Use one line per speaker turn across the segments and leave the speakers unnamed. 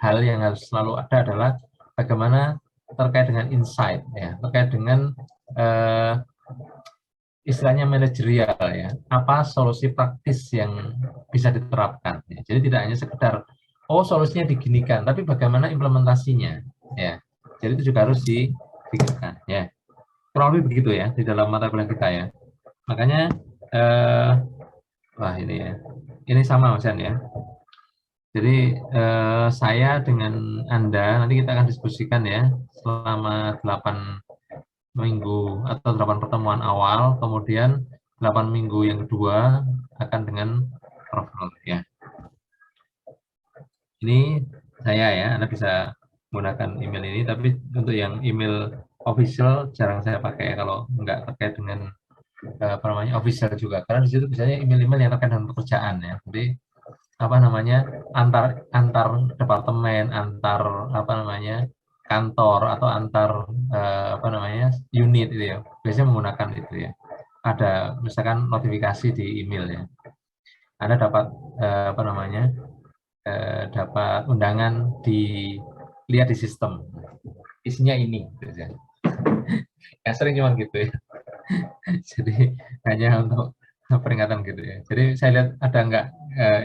hal yang harus selalu ada adalah bagaimana terkait dengan insight, ya, terkait dengan istilahnya manajerial, ya, apa solusi praktis yang bisa diterapkan, ya. Jadi tidak hanya sekedar oh solusinya diginikan, tapi bagaimana implementasinya, ya. Jadi itu juga harus dipikirkan, ya. Kurang lebih begitu ya di dalam mata kuliah kita, ya. Makanya wah ini ya, ini sama Mas Yan, ya. Jadi saya dengan Anda nanti kita akan diskusikan ya selama 8 minggu atau 8 pertemuan awal, kemudian 8 minggu yang kedua akan dengan Prof. Nur, ya. Ini saya ya, Anda bisa menggunakan email ini, tapi untuk yang email official jarang saya pakai kalau nggak terkait dengan apa namanya official juga, karena di situ biasanya email-email yang terkait dengan pekerjaan ya. Jadi apa namanya antar departemen, antar apa namanya kantor atau antar apa namanya unit itu ya, biasanya menggunakan itu ya. Ada misalkan notifikasi di email ya, Anda dapat apa namanya dapat undangan dilihat di sistem, isinya ini gitu ya. Yang sering cuma gitu ya. Jadi hanya untuk peringatan gitu ya. Jadi saya lihat ada nggak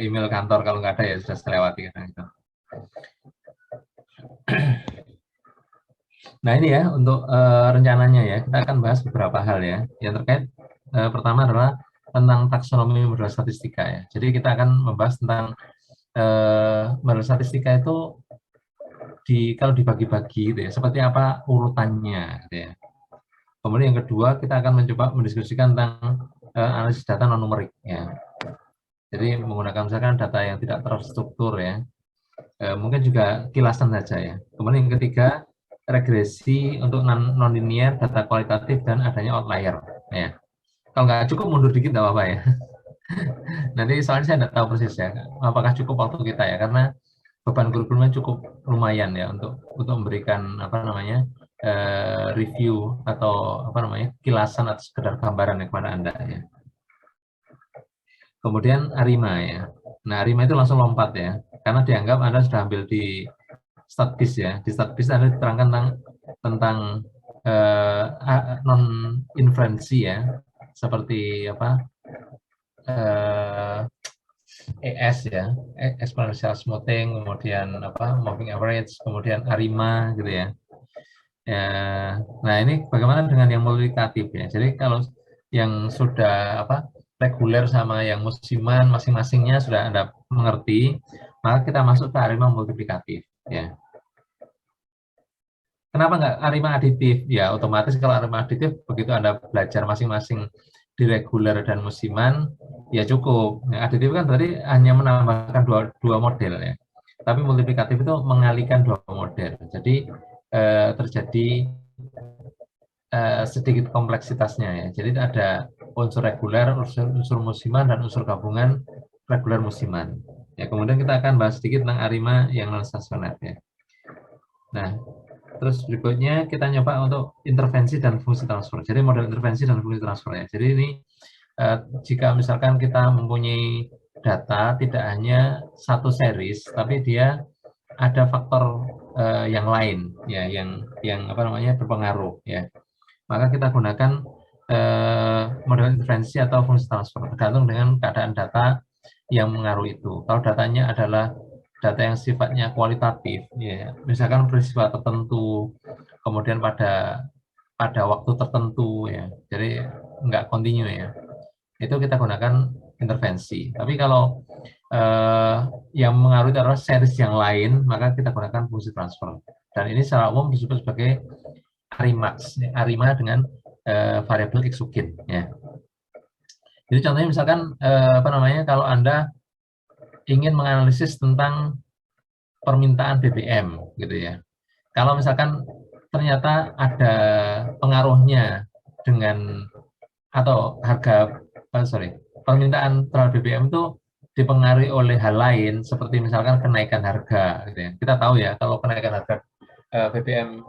email kantor, kalau nggak ada ya sudah selewati gitu. Nah ini ya untuk rencananya ya, kita akan bahas beberapa hal ya. Yang terkait pertama adalah tentang taksonomi model statistika ya. Jadi kita akan membahas tentang model statistika itu kalau dibagi-bagi gitu ya, seperti apa urutannya gitu ya. Kemudian yang kedua kita akan mencoba mendiskusikan tentang analisis data non numerik ya. Jadi menggunakan misalkan data yang tidak terstruktur ya. Mungkin juga kilasan saja ya. Kemudian yang ketiga regresi untuk non-linear, data kualitatif, dan adanya outlier ya. Kalau nggak cukup mundur dikit nggak apa-apa ya. Nanti soalnya saya nggak tahu persis ya apakah cukup waktu kita ya, karena beban kurikulumnya cukup lumayan ya untuk memberikan apa namanya review atau apa namanya kilasan atau sekedar gambaran kepada Anda ya. Kemudian ARIMA ya. Nah ARIMA itu langsung lompat ya, karena dianggap Anda sudah ambil di Statbis ya. Di Statbis Anda diterangkan tentang non inferensi ya, seperti apa ES ya, exponential smoothing, kemudian apa moving average, kemudian ARIMA gitu ya. Nah ini bagaimana dengan yang multiplikatif ya. Jadi kalau yang sudah apa reguler sama yang musiman masing-masingnya sudah Anda mengerti, maka kita masuk ke ARIMA multiplikatif ya. Kenapa nggak ARIMA aditif? Ya otomatis kalau ARIMA aditif begitu Anda belajar masing-masing di reguler dan musiman, ya cukup. Ya, aditif kan berarti hanya menambahkan dua model ya. Tapi multiplikatif itu mengalihkan dua model. Jadi terjadi sedikit kompleksitasnya ya. Jadi ada unsur reguler, unsur musiman, dan unsur gabungan reguler musiman. Ya, kemudian kita akan bahas sedikit tentang ARIMA yang non stasioner ya. Nah, terus berikutnya kita nyoba untuk intervensi dan fungsi transfer. Jadi model intervensi dan fungsi transfer ya. Jadi ini jika misalkan kita mempunyai data tidak hanya satu series, tapi dia ada faktor yang lain ya, yang apa namanya berpengaruh ya. Maka kita gunakan model intervensi atau fungsi transfer tergantung dengan keadaan data yang mengaruh itu. Kalau datanya adalah data yang sifatnya kualitatif, ya, misalkan peristiwa tertentu, kemudian pada waktu tertentu, ya, jadi nggak kontinu ya, itu kita gunakan intervensi. Tapi kalau yang mengaruhi adalah series yang lain, maka kita gunakan fungsi transfer. Dan ini secara umum disebut sebagai ARIMAX, ARIMA dengan variabel exogen. Ya. Jadi contohnya misalkan apa namanya, kalau Anda ingin menganalisis tentang permintaan BBM gitu ya. Kalau misalkan ternyata ada pengaruhnya dengan atau harga permintaan terhadap BBM itu dipengaruhi oleh hal lain seperti misalkan kenaikan harga gitu ya. Kita tahu ya kalau kenaikan harga BBM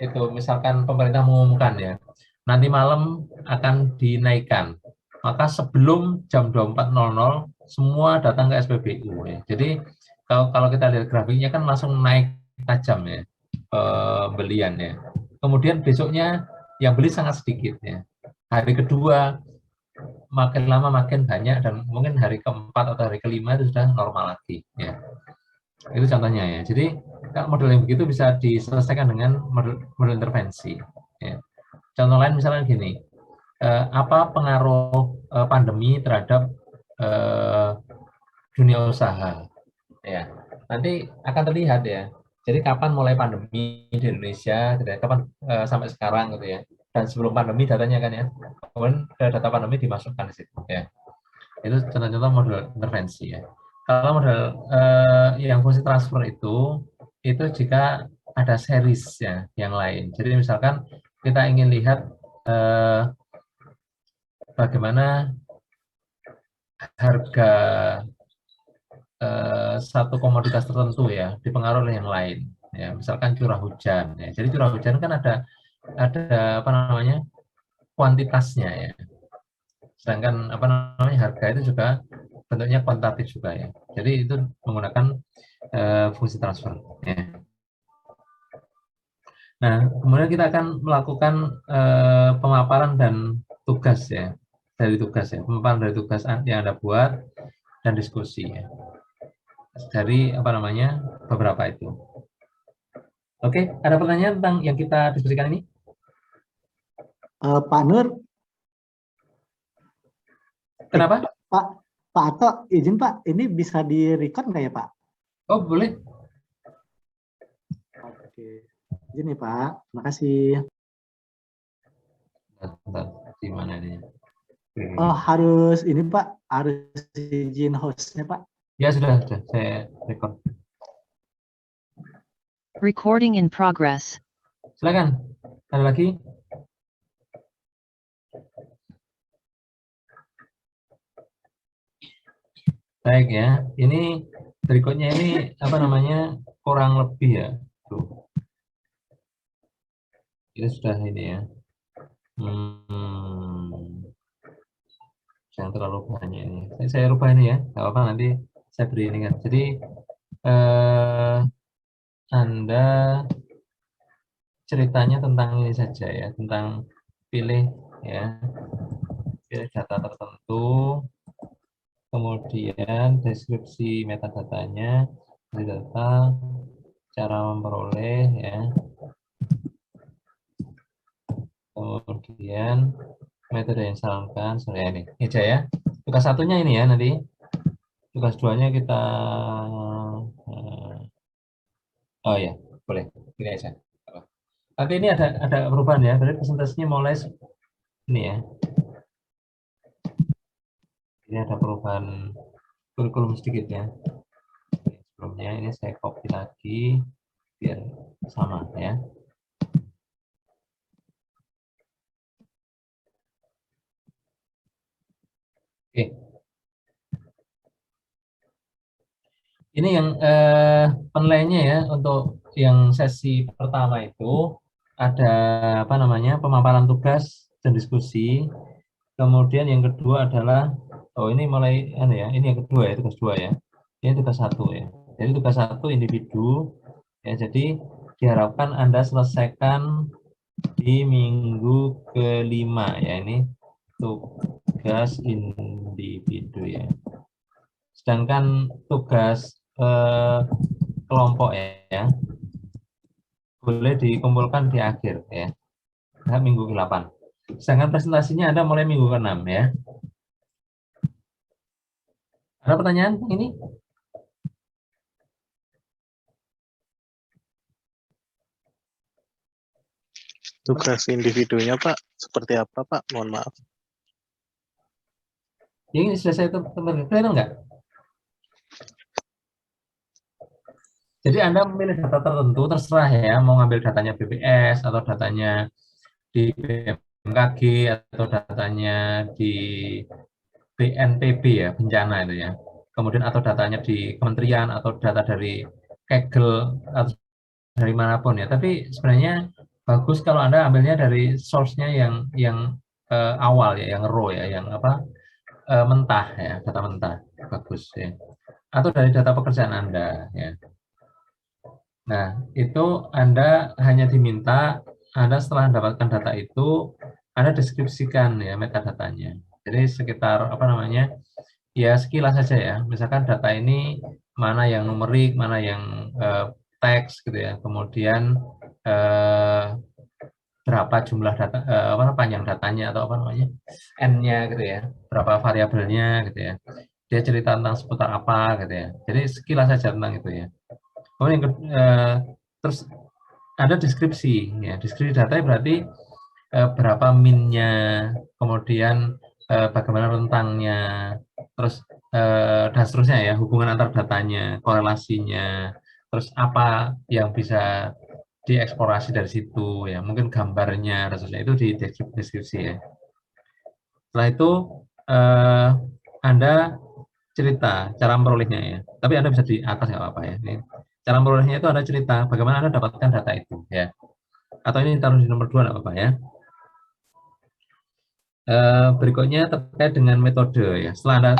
itu misalkan pemerintah mengumumkan ya nanti malam akan dinaikkan, maka sebelum jam 24.00 semua datang ke SPBU ya. Jadi Kalau kita lihat grafiknya kan langsung naik tajam ya pembelian ya. Kemudian besoknya yang beli sangat sedikit ya. Hari kedua makin lama makin banyak dan mungkin hari keempat atau hari kelima itu sudah normal lagi ya. Itu contohnya ya. Jadi model yang begitu bisa diselesaikan dengan model intervensi ya. Contoh lain misalnya gini, apa pengaruh pandemi terhadap dunia usaha ya. Nanti akan terlihat ya. Jadi kapan mulai pandemi di Indonesia, gitu ya, kapan sampai sekarang gitu ya. Dan sebelum pandemi datanya kan ya. Kemudian data pandemi dimasukkan di situ ya. Itu contoh-contoh model intervensi ya. Kalau model yang fungsi transfer itu jika ada series ya yang lain. Jadi misalkan kita ingin lihat bagaimana harga satu komoditas tertentu ya dipengaruhi oleh yang lain. Ya, misalkan curah hujan. Ya. Jadi curah hujan kan ada apa namanya kuantitasnya ya. Sedangkan apa namanya harga itu juga bentuknya kuantitatif juga ya. Jadi itu menggunakan fungsi transfer. Ya. Nah, kemudian kita akan melakukan pemaparan dan tugas ya, dari tugas ya, pemaparan dari tugas yang Anda buat dan diskusi ya. Dari apa namanya beberapa itu. Oke, ada pertanyaan tentang yang kita diskusikan ini?
Pak Nur.
Kenapa?
Pak Ato, izin Pak, ini bisa di-record nggak ya Pak?
Oh, boleh.
Oke, izin nih Pak, terima kasih.
Bentar, di mana ini?
Oh, harus ini Pak, harus izin hostnya Pak.
Ya sudah, saya record.
Recording in progress.
Silakan, ada lagi? Baik ya, ini berikutnya ini apa namanya kurang lebih ya. Tuh. Ini sudah ini ya. Jangan terlalu banyak ini. Saya rubah ini ya, nggak apa-apa nanti saya beri ini kan. Jadi Anda ceritanya tentang ini saja ya, tentang pilih ya, pilih data tertentu, kemudian deskripsi metadatanya, data, cara memperoleh ya, kemudian metode yang disarankan, sorry ini aja ya. Tugas satunya ini ya nanti, tugas duanya kita, oh ya boleh, ini aja. Nanti ini ada perubahan ya, dari presentasinya mulai ini ya. Ini ada perubahan kurikulum sedikit ya. Sebelumnya ini saya copy lagi biar sama ya. Oke. Ini yang penilaiannya ya untuk yang sesi pertama itu ada apa namanya pemaparan tugas dan diskusi. Kemudian yang kedua adalah ini mulai ini yang kedua ya, tugas dua ya. Ini tugas satu ya. Jadi tugas satu individu ya. Jadi diharapkan Anda selesaikan di minggu kelima ya, ini tugas individu ya. Sedangkan tugas kelompok ya boleh dikumpulkan di akhir ya, minggu ke-8. Sedangkan presentasinya Anda mulai minggu ke-6 ya. Ada pertanyaan ini?
Tugas individunya Pak, seperti apa Pak? Mohon maaf.
Ini sudah saya kelihatan enggak? Jadi Anda memilih data tertentu, terserah ya, mau ngambil datanya BPS atau datanya di BMKG atau datanya di BNPB ya, bencana itu ya. Kemudian atau datanya di kementerian atau data dari Kegel atau dari manapun ya. Tapi sebenarnya bagus kalau Anda ambilnya dari source-nya yang awal ya, yang raw ya, yang apa mentah ya, data mentah. Bagus ya. atau dari data pekerjaan Anda. Ya. Nah, itu Anda hanya diminta, Anda setelah mendapatkan data itu, Anda deskripsikan ya metadatanya. Jadi sekitar apa namanya, ya sekilas saja ya. Misalkan data ini mana yang numerik, mana yang teks gitu ya. Kemudian berapa jumlah data, panjang datanya atau apa namanya, n-nya gitu ya, berapa variabelnya gitu ya. Dia cerita tentang seputar apa gitu ya. Jadi sekilas saja tentang itu ya. Kemudian terus ada deskripsi ya. Deskripsi data berarti berapa min-nya, kemudian bagaimana rentangnya, terus dan seterusnya ya, hubungan antar datanya, korelasinya, terus apa yang bisa dieksplorasi dari situ ya, mungkin gambarnya dan seterusnya itu di deskripsi ya. Setelah itu Anda cerita cara memperolehnya ya, tapi Anda bisa di atas nggak apa-apa ya. Ini cara memperolehnya itu Anda cerita bagaimana Anda dapatkan data itu ya, atau ini taruh di nomor 2 nggak apa-apa ya. Berikutnya terkait dengan metode ya. Setelah Anda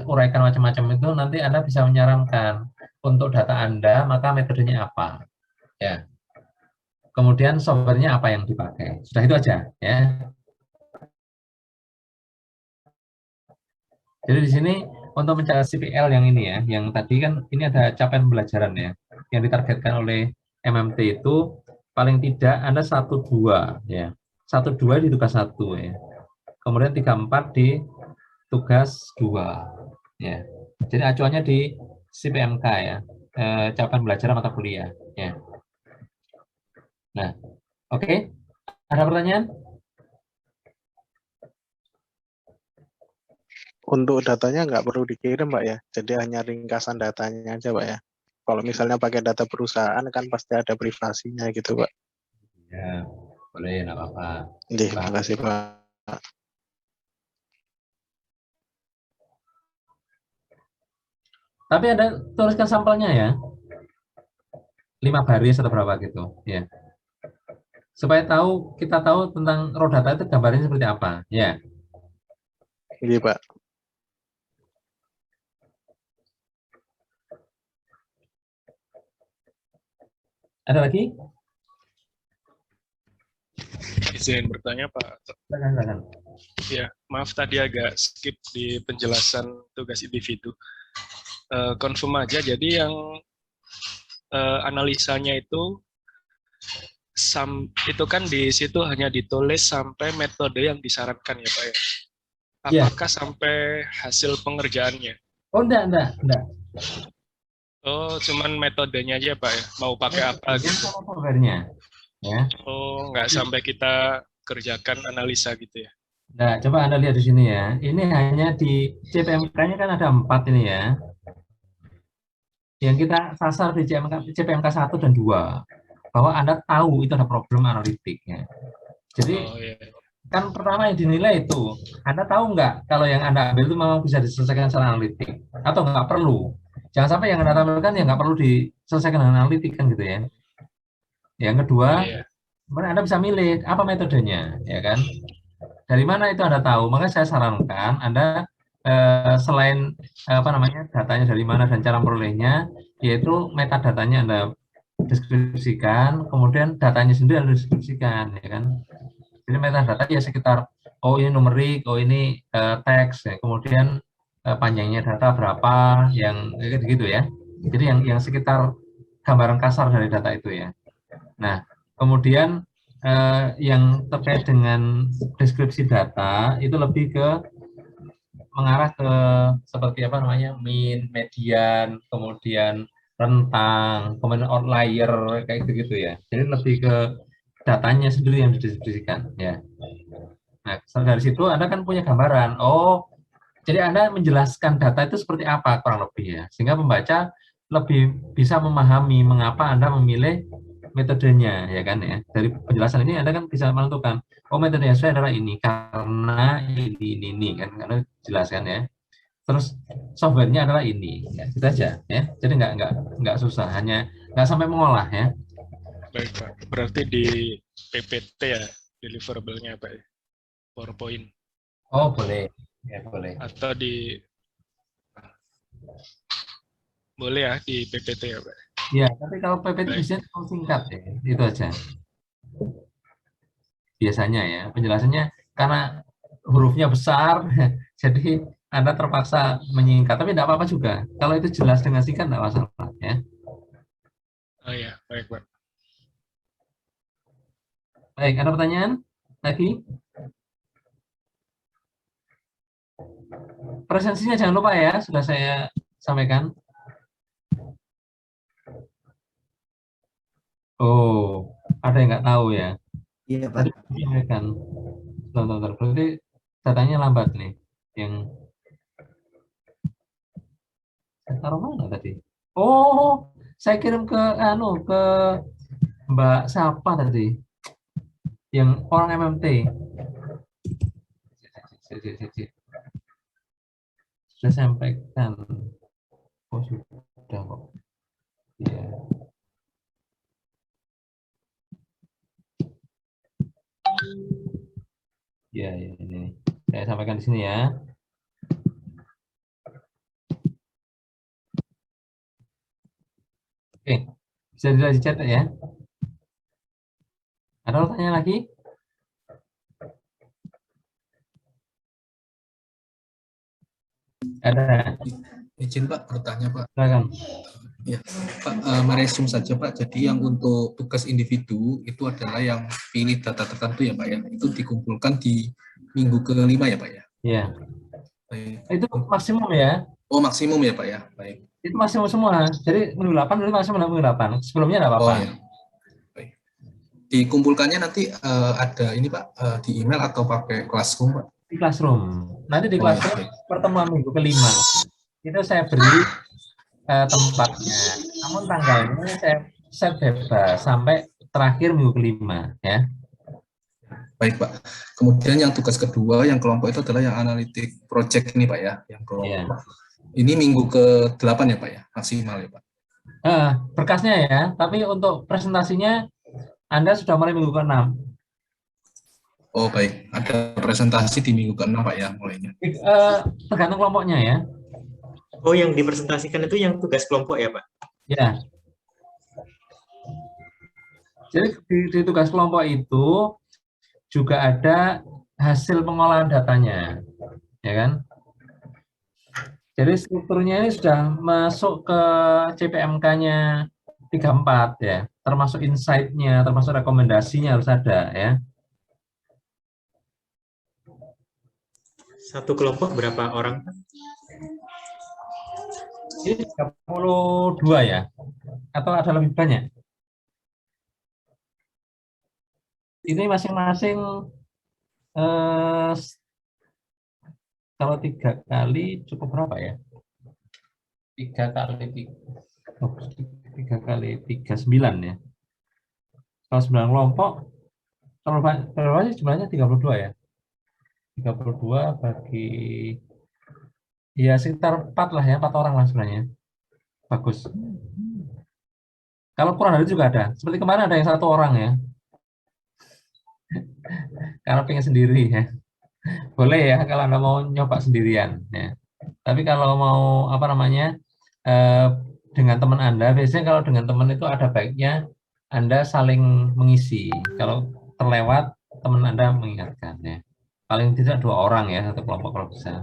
uraikan macam-macam itu, nanti Anda bisa menyarankan untuk data Anda, maka metodenya apa ya. Kemudian softwarenya apa yang dipakai. Sudah itu aja ya. Jadi di sini untuk mencapai CPL yang ini ya, yang tadi kan ini ada capaian pembelajaran ya, yang ditargetkan oleh MMT itu paling tidak Anda 1-2 ya. 1-2 di tugas 1 ya. Kemudian 3-4 di tugas 2 ya. Jadi acuannya di CPMK ya, capaian pembelajaran mata kuliah ya. Nah, oke. Ada pertanyaan?
Untuk datanya nggak perlu dikirim, Pak ya. Jadi hanya ringkasan datanya aja, Pak ya. Kalau misalnya pakai data perusahaan kan pasti ada privasinya gitu, Pak.
Ya, boleh, nggak apa-apa.
Terima kasih, Pak.
Tapi ada tuliskan sampelnya ya, 5 baris atau berapa gitu ya. Supaya kita tahu tentang raw data itu gambarnya seperti apa ya.
Iya, Pak.
Ada lagi?
Izin bertanya, Pak.
Silakan.
Ya, maaf tadi agak skip di penjelasan tugas individu. Confirm aja, jadi yang analisanya itu kan di situ hanya ditulis sampai metode yang disarankan ya, Pak ya. Apakah sampai hasil pengerjaannya?
Oh, enggak.
Oh, cuman metodenya aja, Pak ya. Mau pakai apa gitu.
Software-nya ya.
Oh, nggak sampai kita kerjakan analisa gitu ya.
Nah, coba Anda lihat di sini ya. Ini hanya di CPMK-nya kan ada 4 ini ya. Yang kita sasar di CPMK 1 dan 2. Bahwa Anda tahu itu ada problem analitik ya. Jadi kan pertama yang dinilai itu, Anda tahu nggak kalau yang Anda ambil itu memang bisa diselesaikan secara analitik atau nggak perlu. Jangan sampai yang Anda tampilkan yang nggak perlu diselesaikan dengan analitik kan gitu ya. Yang kedua, kemudian Anda bisa milih apa metodenya, ya kan? Dari mana itu Anda tahu? Maka saya sarankan Anda selain datanya dari mana dan cara memperolehnya, yaitu metadatanya Anda deskripsikan, kemudian datanya sendiri Anda deskripsikan, ya kan? Jadi metadata ya sekitar ini numerik, ini teks, ya. Kemudian panjangnya data berapa, yang gitu ya. Jadi yang sekitar gambaran kasar dari data itu ya. Nah, kemudian yang terkait dengan deskripsi data itu lebih ke mengarah ke seperti min, median, kemudian rentang, kemudian outlier kayak gitu ya. Jadi lebih ke datanya sendiri yang dideskripsikan ya. Nah, dari situ Anda kan punya gambaran. Oh, jadi Anda menjelaskan data itu seperti apa kurang lebih ya. Sehingga pembaca lebih bisa memahami mengapa Anda memilih metodenya ya kan ya. Dari penjelasan ini Anda kan bisa menentukan, oh metode yang saya adalah ini karena ini kan karena jelaskan ya. Terus softwarenya adalah ini, ya, itu aja ya. Jadi nggak susah, hanya nggak sampai mengolah ya.
Baik, Pak. Berarti di PPT ya, deliverable-nya Pak ya? PowerPoint.
Oh, boleh. Ya, boleh.
Atau di Boleh ya di PPT ya Pak.
Ya, tapi kalau PPT biasanya terlalu singkat ya, itu aja. Biasanya ya, penjelasannya karena hurufnya besar, jadi Anda terpaksa menyingkat. Tapi tidak apa-apa juga. Kalau itu jelas dengan singkat, tidak masalah ya.
Oh ya, baik Pak.
Baik, ada pertanyaan lagi? Presensinya jangan lupa ya, sudah saya sampaikan. Oh, ada yang nggak tahu ya?
Iya, Pak.
Tadi saya sampaikan. Bentar, berarti datanya lambat nih. Yang saya taruh mana tadi? Oh, saya kirim ke ke Mbak siapa tadi? Yang orang MMT. Sudah sampaikan. Oh, sudah kok. Iya. Ya, ini. Saya sampaikan di sini ya. Oke, bisa dilihat di chat ya. Ada pertanyaan lagi? Ada.
Izin Pak, bertanya Pak.
Silakan.
Ya, Pak, meresume saja Pak. Jadi yang untuk tugas individu itu adalah yang pilih data tertentu ya Pak ya. Itu dikumpulkan di minggu ke-5 ya Pak ya.
Iya.
Baik.
Itu maksimum ya.
Oh, maksimum ya Pak ya. Baik.
Itu maksimum semua. Jadi minggu 8 dulu maksimum minggu 8. Sebelumnya enggak apa-apa.
Oh ya. Baik. Dikumpulkannya nanti ada ini Pak di email atau pakai Classroom Pak?
Di Classroom. Nanti di Classroom pertemuan minggu ke-5 itu saya beri tempatnya. Namun tanggalnya saya bebas sampai terakhir minggu ke-5 ya.
Baik Pak. Kemudian yang tugas kedua, yang kelompok itu adalah yang analitik project ini Pak ya, yang kelompok.
Ya.
Ini minggu ke-8 ya Pak ya, maksimal ya Pak.
Berkasnya ya, tapi untuk presentasinya Anda sudah mulai minggu ke-6.
Oh baik, ada presentasi di minggu ke-6 Pak ya mulainya.
Tergantung kelompoknya ya.
Oh, yang dipresentasikan itu yang tugas kelompok ya, Pak?
Ya. Jadi di tugas kelompok itu juga ada hasil pengolahan datanya, ya kan? Jadi strukturnya ini sudah masuk ke CPMK-nya 34 ya, termasuk insight-nya, termasuk rekomendasinya harus ada ya.
Satu kelompok berapa orang?
Ini 32 ya? Atau ada lebih banyak? Ini masing-masing kalau 3 kali cukup berapa ya? 3 kali 3 9 ya. Kalau 9 kelompok, kalau berapa sih jumlahnya 32 ya? 32 bagi ya sekitar 4 lah ya, 4 orang lah sebenarnya. Bagus. Kalau kurang dari itu juga ada. Seperti kemarin ada yang 1 orang ya. Karena pengen sendiri ya. Boleh ya kalau Anda mau nyoba sendirian ya. Tapi kalau mau apa namanya dengan teman Anda, biasanya kalau dengan teman itu ada baiknya Anda saling mengisi. Kalau terlewat teman Anda mengingatkan ya. Paling tidak 2 orang ya satu kelompok kalau bisa.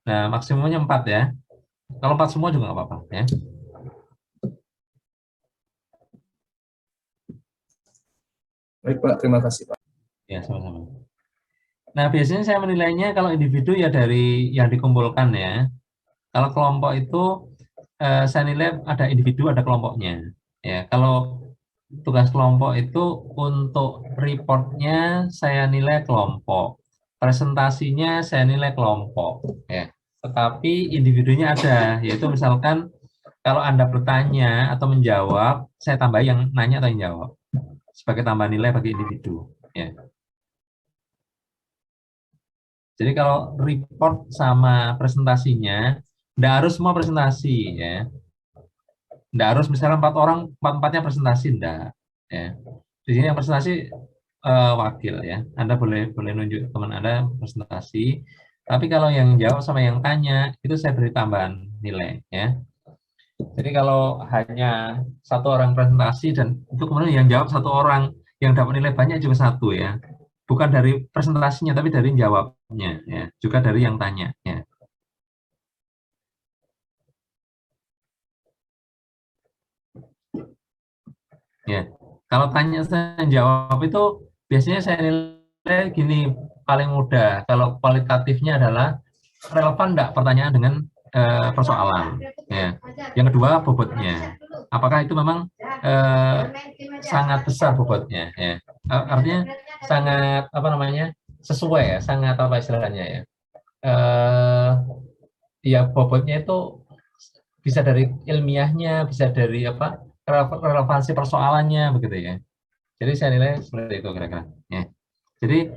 Nah maksimumnya 4 ya. Kalau 4 semua juga nggak apa-apa ya.
Baik Pak, terima kasih Pak.
Ya sama-sama. Nah biasanya saya menilainya kalau individu ya dari yang dikumpulkan ya. Kalau kelompok itu saya nilai ada individu ada kelompoknya. Ya kalau tugas kelompok itu untuk reportnya saya nilai kelompok, presentasinya saya nilai kelompok. Ya. Tetapi individunya ada, yaitu misalkan kalau Anda bertanya atau menjawab, saya tambah yang nanya atau yang jawab sebagai tambahan nilai bagi individu. Ya. Jadi kalau report sama presentasinya, tidak harus semua presentasi ya. Tidak harus misalnya 4 orang, 4-4-nya presentasi, tidak. Ya. Di sini yang presentasi wakil ya. Anda boleh nunjuk teman Anda presentasi. Tapi kalau yang jawab sama yang tanya, itu saya beri tambahan nilai. Ya. Jadi kalau hanya satu orang presentasi dan itu kemudian yang jawab satu orang, yang dapat nilai banyak cuma satu ya. Bukan dari presentasinya, tapi dari jawabnya. Ya. Juga dari yang tanya. Ya. Ya, kalau tanya saya jawab itu biasanya saya nilai gini paling mudah. Kalau kualitatifnya adalah relevan enggak pertanyaan dengan persoalan. Ya. Yang kedua bobotnya. Apakah itu memang sangat besar bobotnya? Ya. Artinya sangat apa namanya sesuai ya, sangat apa istilahnya ya. Ya bobotnya itu bisa dari ilmiahnya, bisa dari apa relevansi persoalannya begitu ya. Jadi saya nilai seperti itu kira-kira. Ya. Jadi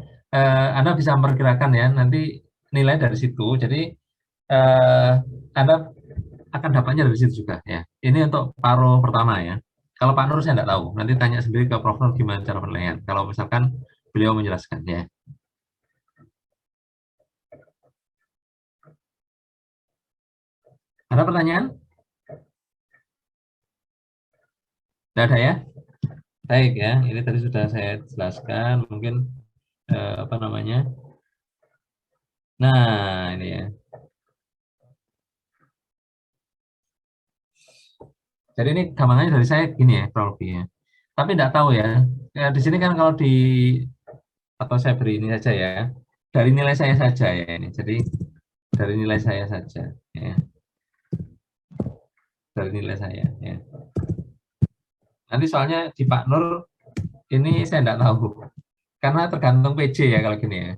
Anda bisa memperkirakan ya nanti nilai dari situ. Jadi Anda akan dapatnya dari situ juga ya. Ini untuk paruh pertama ya. Kalau Pak Nur saya tidak tahu. Nanti tanya sendiri ke Prof Nur gimana cara penilaian. Kalau misalkan beliau menjelaskan ya. Ada pertanyaan? Tidak ada ya? Baik ya, ini tadi sudah saya jelaskan, mungkin apa namanya? Nah, ini ya. Jadi ini gampangannya dari saya gini ya, kurang lebih ya. Tapi tidak tahu ya. Di sini kan kalau di atau saya beri ini saja ya. Dari nilai saya saja ya ini. Jadi dari nilai saya saja ya. Dari nilai saya ya. Nanti soalnya di Pak Nur ini saya tidak tahu. Karena tergantung PJ ya kalau gini ya.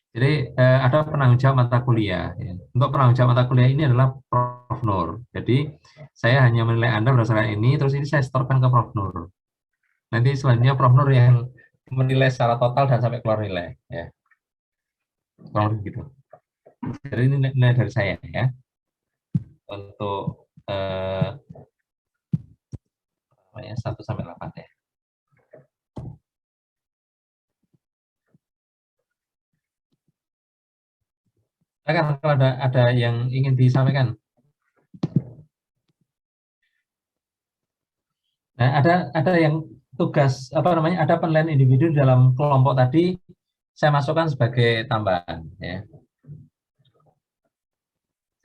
Jadi ada penanggung jawab mata kuliah. Ya. Untuk penanggung jawab mata kuliah ini adalah Prof Nur. Jadi saya hanya menilai Anda berdasarkan ini, terus ini saya setorkan ke Prof Nur. Nanti selanjutnya Prof Nur yang menilai secara total dan sampai keluar nilai. Ya. Kurang lebih gitu. Jadi ini nilai dari saya ya. Untuk 1 sampai 8 ya. Kalau ada yang ingin disampaikan. Nah, ada yang tugas apa namanya? Ada penilaian individu dalam kelompok tadi saya masukkan sebagai tambahan ya.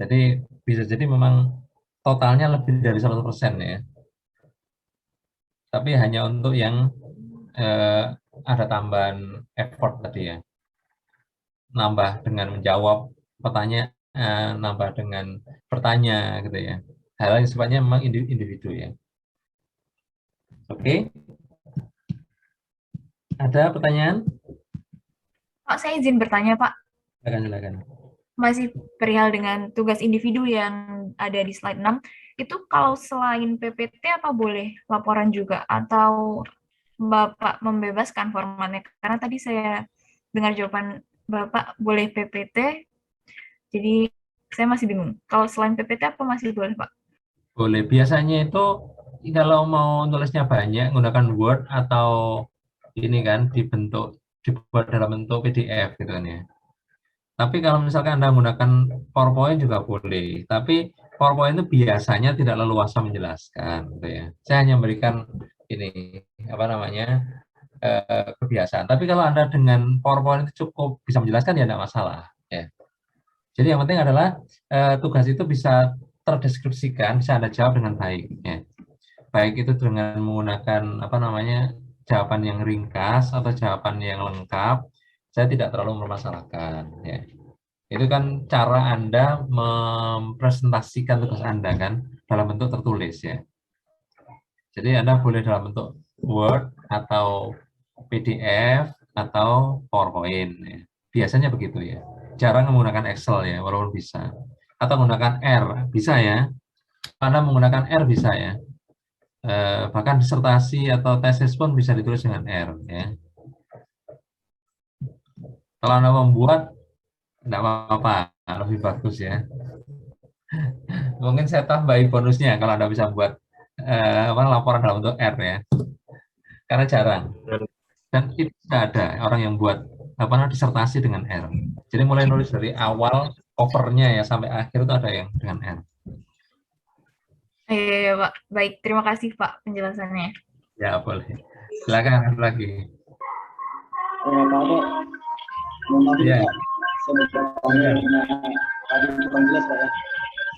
Jadi bisa jadi memang totalnya lebih dari 100% ya. Tapi hanya untuk yang ada tambahan effort tadi ya. Nambah dengan menjawab pertanyaan, nambah dengan bertanya gitu ya. Hal yang sifatnya memang individu ya. Oke. Ada pertanyaan?
Pak, saya izin bertanya, Pak.
Silakan.
Masih perihal dengan tugas individu yang ada di slide 6, itu kalau selain PPT apa boleh laporan juga? Atau Bapak membebaskan formatnya? Karena tadi saya dengar jawaban Bapak boleh PPT, jadi saya masih bingung. Kalau selain PPT apa masih boleh, Pak?
Boleh. Biasanya itu kalau mau nulisnya banyak, menggunakan Word atau ini kan dibuat dalam bentuk PDF gitu kan ya. Tapi kalau misalkan Anda menggunakan PowerPoint juga boleh. Tapi PowerPoint itu biasanya tidak leluasa menjelaskan gitu ya. Saya hanya memberikan ini apa namanya kebiasaan. Tapi kalau Anda dengan PowerPoint itu cukup bisa menjelaskan ya tidak masalah ya. Jadi yang penting adalah tugas itu bisa terdeskripsikan, bisa Anda jawab dengan baik ya. Baik itu dengan menggunakan apa namanya jawaban yang ringkas atau jawaban yang lengkap, saya tidak terlalu mempermasalahkan ya. Itu kan cara Anda mempresentasikan tugas Anda kan dalam bentuk tertulis ya. Jadi Anda boleh dalam bentuk Word atau PDF atau PowerPoint ya. Biasanya begitu ya. Jarang menggunakan Excel ya, walaupun bisa. Atau menggunakan R, bisa ya. Anda menggunakan R bisa ya. Bahkan disertasi atau tesis pun bisa ditulis dengan R ya. Kalau Anda membuat tidak apa-apa, lebih bagus ya. Mungkin saya tambahin bonusnya kalau Anda bisa buat laporan dalam bentuk R ya. Karena jarang. Dan itu tidak ada orang yang buat disertasi dengan R. Jadi mulai nulis dari awal covernya ya sampai akhir itu ada yang dengan N.
Iya, Pak. Baik, terima kasih Pak penjelasannya.
Ya boleh. Silakan ada lagi.
Pak Ato, mohon maaf
Ya.
Pak, saya mau bertanya karena tadi kurang jelas Pak ya.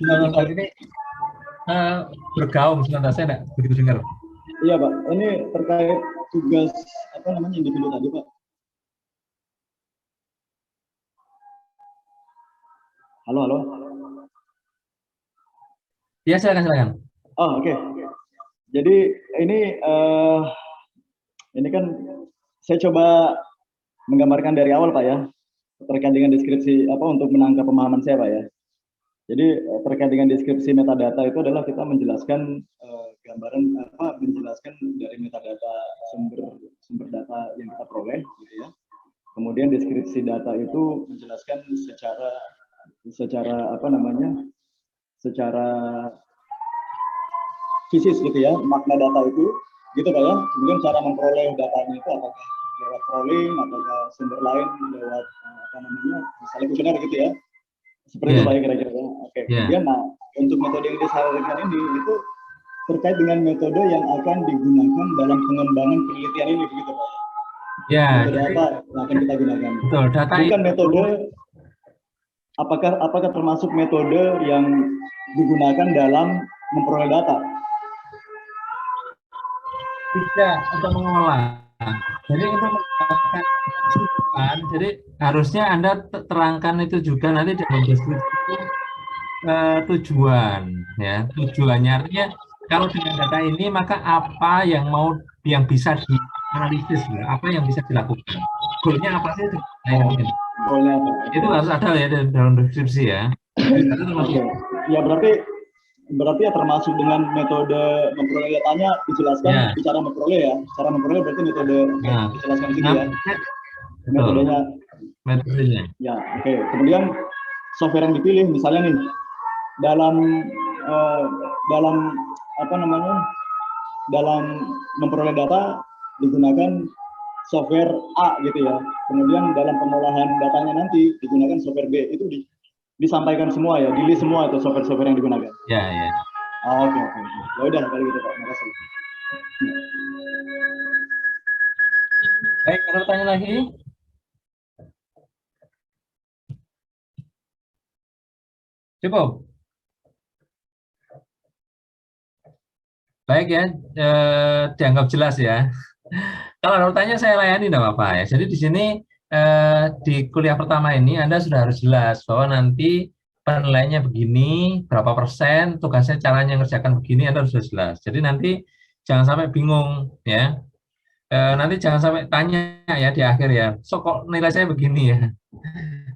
Sebentar ini bergaung sebentar, saya tidak begitu dengar.
Iya Pak, ini terkait tugas apa namanya individu tadi Pak. Halo, halo.
Ya silakan.
Oh oke. Jadi ini kan saya coba menggambarkan dari awal Pak ya, terkait dengan deskripsi apa untuk menangkap pemahaman saya Pak ya. Jadi terkait dengan deskripsi metadata itu adalah kita menjelaskan gambaran apa, menjelaskan dari metadata sumber data yang kita peroleh gitu ya. Kemudian deskripsi data itu menjelaskan secara apa namanya, secara fisis gitu ya, makna data itu gitu Pak ya. Kemudian cara memperoleh datanya itu apakah lewat crawling ataukah sumber lain lewat apa namanya, misalnya kuesioner gitu ya. Seperti itu Pak ya kira-kira. Oke. Kemudian nah, untuk metode yang disarankan ini itu terkait dengan metode yang akan digunakan dalam pengembangan penelitian ini begitu Pak.
Ya.
Metode apa yang akan kita gunakan?
Betul, data
bukan metode apakah termasuk metode yang digunakan dalam memperoleh data?
Tidak, untuk mengolah. Jadi untuk menggunakan kesimpulan, jadi harusnya Anda terangkan itu juga nanti dalam deskripsi tujuan, ya. Tujuannya artinya kalau dengan data ini maka apa yang bisa dianalisis, ya? Apa yang bisa dilakukan? Goalnya apa sih?
Goalnya apa?
Itu harus ada ya dalam deskripsi ya.
Oke. Ya berarti ya termasuk dengan metode memperoleh datanya dijelaskan
ya.
Cara memperoleh ya. Cara memperoleh berarti metode dijelaskan di situ ya. Metodenya. Ya, oke. Kemudian software yang dipilih misalnya nih dalam apa namanya? Dalam memperoleh data digunakan software A gitu ya. Kemudian dalam pengolahan datanya nanti digunakan software B. Itu disampaikan semua ya, di list semua itu software yang digunakan.
Ya.
Oke. Ya udah kalau gitu Pak, makasih.
Baik, ada pertanyaan lagi? Cukup. Baik ya, dianggap jelas ya. Kalau ada pertanyaan saya layani tidak apa-apa ya. Jadi di sini di kuliah pertama ini Anda sudah harus jelas bahwa nanti penilaiannya begini, berapa persen, tugasnya caranya ngerjakan begini, Anda harus jelas. Jadi nanti jangan sampai bingung ya. Nanti jangan sampai tanya ya di akhir ya, so kok nilai saya begini ya.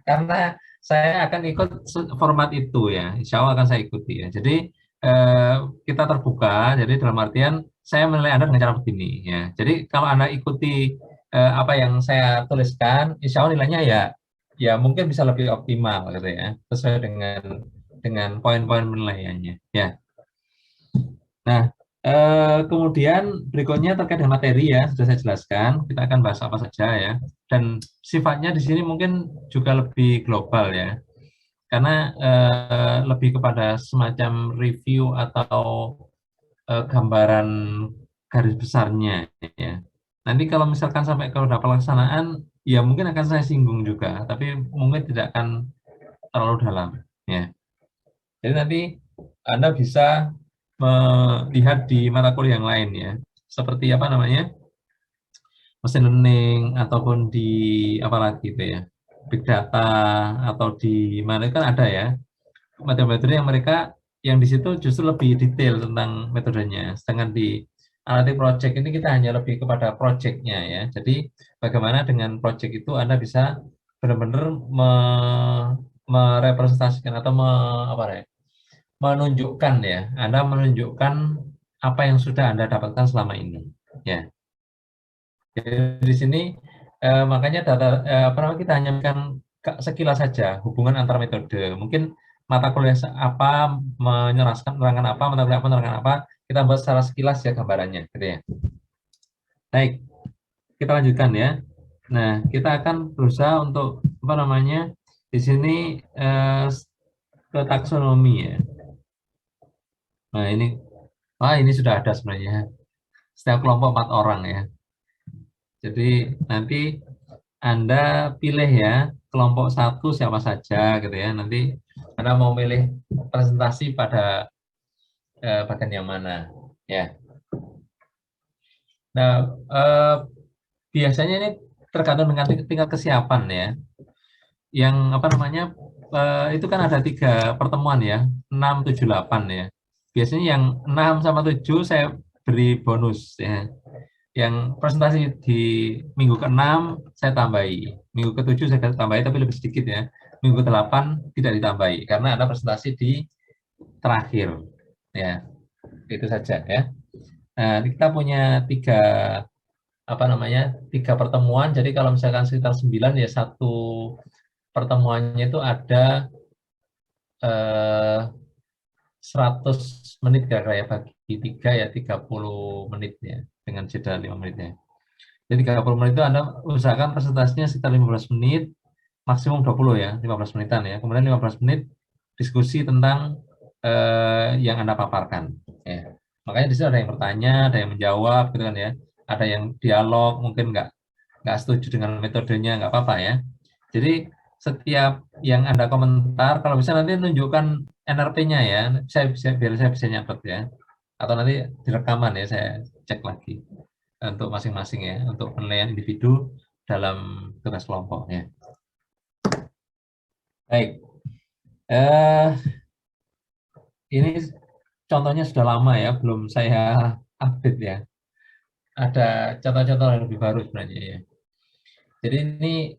Karena saya akan ikut format itu ya, insya Allah akan saya ikuti ya. Jadi kita terbuka, jadi dalam artian saya menilai Anda dengan cara begini ya. Jadi kalau Anda ikuti apa yang saya tuliskan, insya Allah nilainya ya mungkin bisa lebih optimal gitu ya, sesuai dengan poin-poin penilaiannya ya. Nah, kemudian berikutnya terkait dengan materi ya, sudah saya jelaskan, kita akan bahas apa saja ya, dan sifatnya di sini mungkin juga lebih global ya, karena lebih kepada semacam review atau gambaran garis besarnya ya. Nanti kalau misalkan sampai ke pelaksanaan, ya mungkin akan saya singgung juga, tapi mungkin tidak akan terlalu dalam ya. Jadi nanti Anda bisa melihat di mata kuliah yang lain ya, seperti apa namanya, machine learning ataupun di apa lagi itu ya, big data atau di mana kan ada ya metode-metode yang mereka yang di situ justru lebih detail tentang metodenya. Sedangkan di analytic project ini kita hanya lebih kepada projectnya ya. Jadi bagaimana dengan project itu Anda bisa benar-benar merepresentasikan atau menunjukkan ya, Anda menunjukkan apa yang sudah Anda dapatkan selama ini ya. Jadi di sini makanya kita hanya sekilas saja hubungan antar metode. Mungkin mata kuliah apa menerangkan apa, mata kuliah apa menerangkan apa, kita bahas secara sekilas ya gambarannya gitu ya. Baik, kita lanjutkan ya. Nah, kita akan berusaha untuk apa namanya Di sini ke taksonomi ya. Nah ini sudah ada sebenarnya. Setiap kelompok 4 orang ya. Jadi nanti Anda pilih ya kelompok 1 siapa saja gitu ya. Nanti Anda mau milih presentasi pada bagian yang mana ya. Nah biasanya ini tergantung dengan tingkat kesiapan ya. Yang apa namanya itu kan ada 3 pertemuan ya, 6, 7, 8 ya. Biasanya yang 6 sama 7 saya beri bonus ya. Yang presentasi di minggu ke-6 saya tambahi, minggu ke-7 saya tambahi tapi lebih sedikit ya. Minggu ke-8 tidak ditambahi karena ada presentasi di terakhir ya. Itu saja ya. Nah, kita punya 3 pertemuan. Jadi kalau misalkan sekitar 9 ya, satu pertemuannya itu ada 100 menit kira-kira ya, bagi 3 ya 30 menit ya, dengan jeda 5 menit ya. Jadi 30 menit itu Anda usahakan presentasinya sekitar 15 menit, maksimum 20 ya, 15 menitan ya. Kemudian 15 menit diskusi tentang yang Anda paparkan. Ya. Makanya di sini ada yang bertanya, ada yang menjawab, gitu kan ya. Ada yang dialog, mungkin nggak setuju dengan metodenya, nggak apa-apa ya. Jadi setiap yang Anda komentar, kalau bisa nanti tunjukkan NRP-nya ya, biar saya bisa nyatet ya. Atau nanti direkaman ya, saya cek lagi untuk masing-masing ya, untuk penilaian individu dalam tugas kelompok ya. Baik, ini contohnya sudah lama ya, belum saya update ya. Ada contoh-contoh yang lebih baru sebenarnya ya. Jadi ini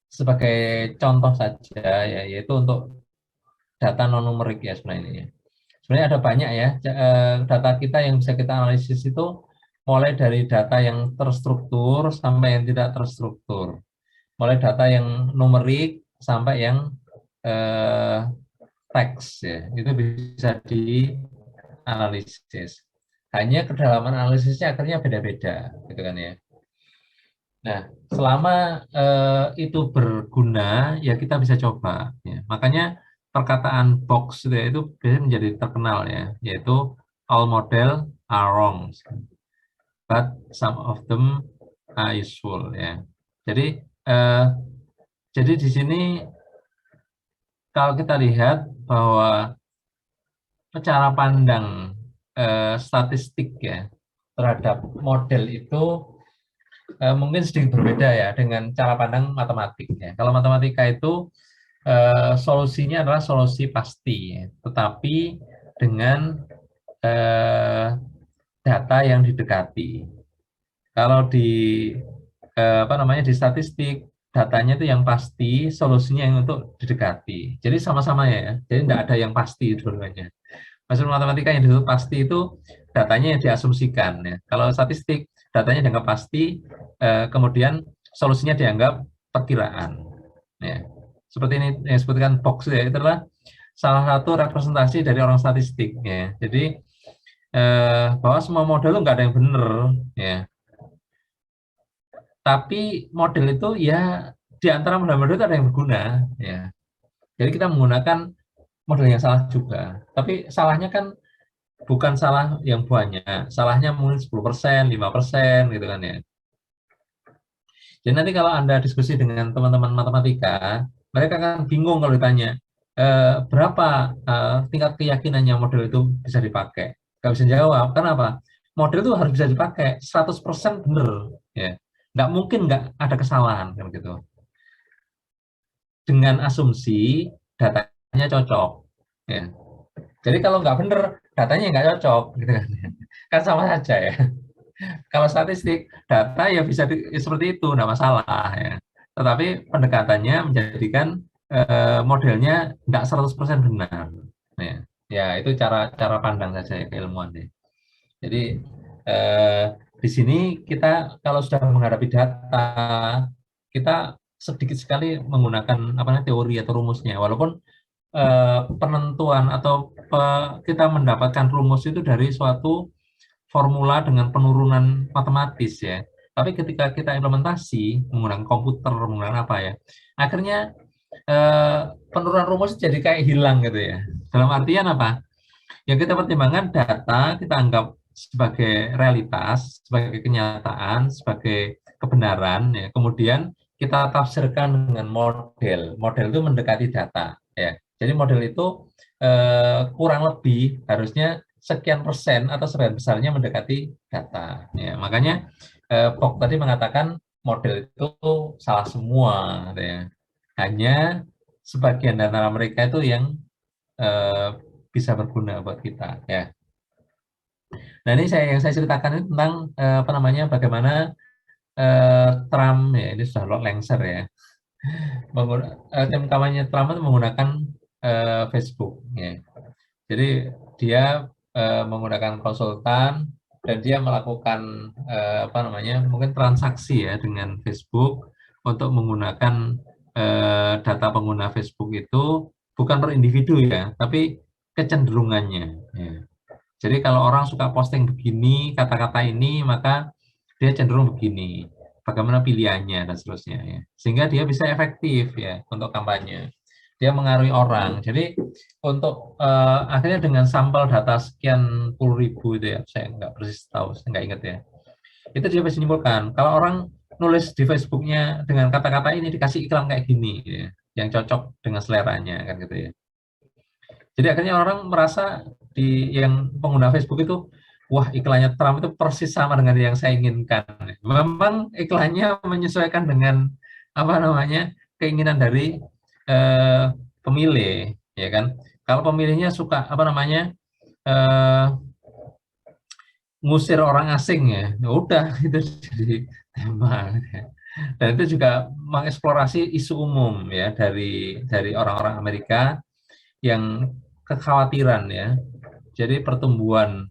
sebagai contoh saja ya, yaitu untuk data non numerik ya sebenarnya. Sebenarnya ada banyak ya data kita yang bisa kita analisis itu, mulai dari data yang terstruktur sampai yang tidak terstruktur, mulai data yang numerik sampai yang teks ya, itu bisa dianalisis. Hanya kedalaman analisisnya akhirnya beda-beda, gitu kan ya. Nah, selama itu berguna, ya kita bisa coba. Ya. Makanya perkataan box itu biasanya menjadi terkenal ya, yaitu all model are wrong, but some of them are useful ya. Jadi di sini kalau kita lihat bahwa cara pandang statistik ya terhadap model itu mungkin sedikit berbeda ya dengan cara pandang matematik ya. Kalau matematika itu solusinya adalah solusi pasti ya, tetapi dengan data yang didekati. Kalau di di statistik, datanya itu yang pasti, solusinya yang untuk didekati. Jadi sama-sama ya, jadi tidak ada yang pasti dua-duanya. Maksud matematika yang disebut pasti itu datanya yang diasumsikan ya. Kalau statistik datanya dianggap pasti, kemudian solusinya dianggap perkiraan. Ya. Seperti ini yang disebutkan box ya, itu adalah salah satu representasi dari orang statistik ya. Jadi bahwa semua model itu nggak ada yang benar ya. Tapi model itu ya di antara model-model itu ada yang berguna ya. Jadi kita menggunakan model yang salah juga. Tapi salahnya kan bukan salah yang banyak. Salahnya mungkin 10%, 5% gitu kan ya. Jadi nanti kalau Anda diskusi dengan teman-teman matematika, mereka akan bingung kalau ditanya berapa tingkat keyakinannya model itu bisa dipakai. Nggak bisa jawab. Kenapa? Model itu harus bisa dipakai 100% benar ya. Nggak mungkin nggak ada kesalahan kan gitu. Dengan asumsi datanya cocok ya. Jadi kalau nggak benar datanya nggak cocok gitu kan sama saja ya. Kalau statistik data ya bisa seperti itu, nggak masalah ya. Tetapi pendekatannya menjadikan modelnya nggak 100% benar ya. Ya itu cara pandang saja ya, keilmuan ya. Jadi di sini kita kalau sudah menghadapi data, kita sedikit sekali menggunakan teori atau rumusnya, walaupun penentuan atau kita mendapatkan rumus itu dari suatu formula dengan penurunan matematis ya. Tapi ketika kita implementasi menggunakan komputer, menggunakan apa ya, akhirnya penurunan rumus jadi kayak hilang gitu ya. Dalam artian apa? Yang kita pertimbangkan data, kita anggap sebagai realitas, sebagai kenyataan, sebagai kebenaran, ya. Kemudian kita tafsirkan dengan model. Model itu mendekati data, ya. Jadi model itu kurang lebih harusnya sekian persen atau sebagian besarnya mendekati data. Ya. Makanya Pok tadi mengatakan model itu salah semua, ya. Hanya sebagian data mereka itu yang bisa berguna buat kita, ya. Nah ini yang saya ceritakan ini tentang apa namanya, bagaimana Trump, ya ini sudah lengser ya, tim kampanye Trump itu menggunakan Facebook, ya. Jadi dia menggunakan konsultan dan dia melakukan apa namanya, mungkin transaksi ya dengan Facebook untuk menggunakan data pengguna Facebook itu bukan per individu ya, tapi kecenderungannya. Ya. Jadi kalau orang suka posting begini, kata-kata ini, maka dia cenderung begini. Bagaimana pilihannya dan seterusnya. Ya. Sehingga dia bisa efektif ya untuk kampanye. Dia mengaruhi orang. Jadi untuk akhirnya dengan sampel data sekian puluh ribu itu ya, saya nggak persis tahu, saya nggak ingat ya. Itu dia bisa menyimpulkan. Kalau orang nulis di Facebooknya dengan kata-kata ini dikasih iklan kayak gini, ya, yang cocok dengan seleranya kan gitu ya. Jadi akhirnya orang merasa yang pengguna Facebook itu, wah iklannya Trump itu persis sama dengan yang saya inginkan. Memang iklannya menyesuaikan dengan apa namanya keinginan dari pemilih, ya kan. Kalau pemilihnya suka apa namanya ngusir orang asing ya udah itu jadi tema. Dan itu juga mengeksplorasi isu umum ya dari orang-orang Amerika yang kekhawatiran ya. Jadi pertumbuhan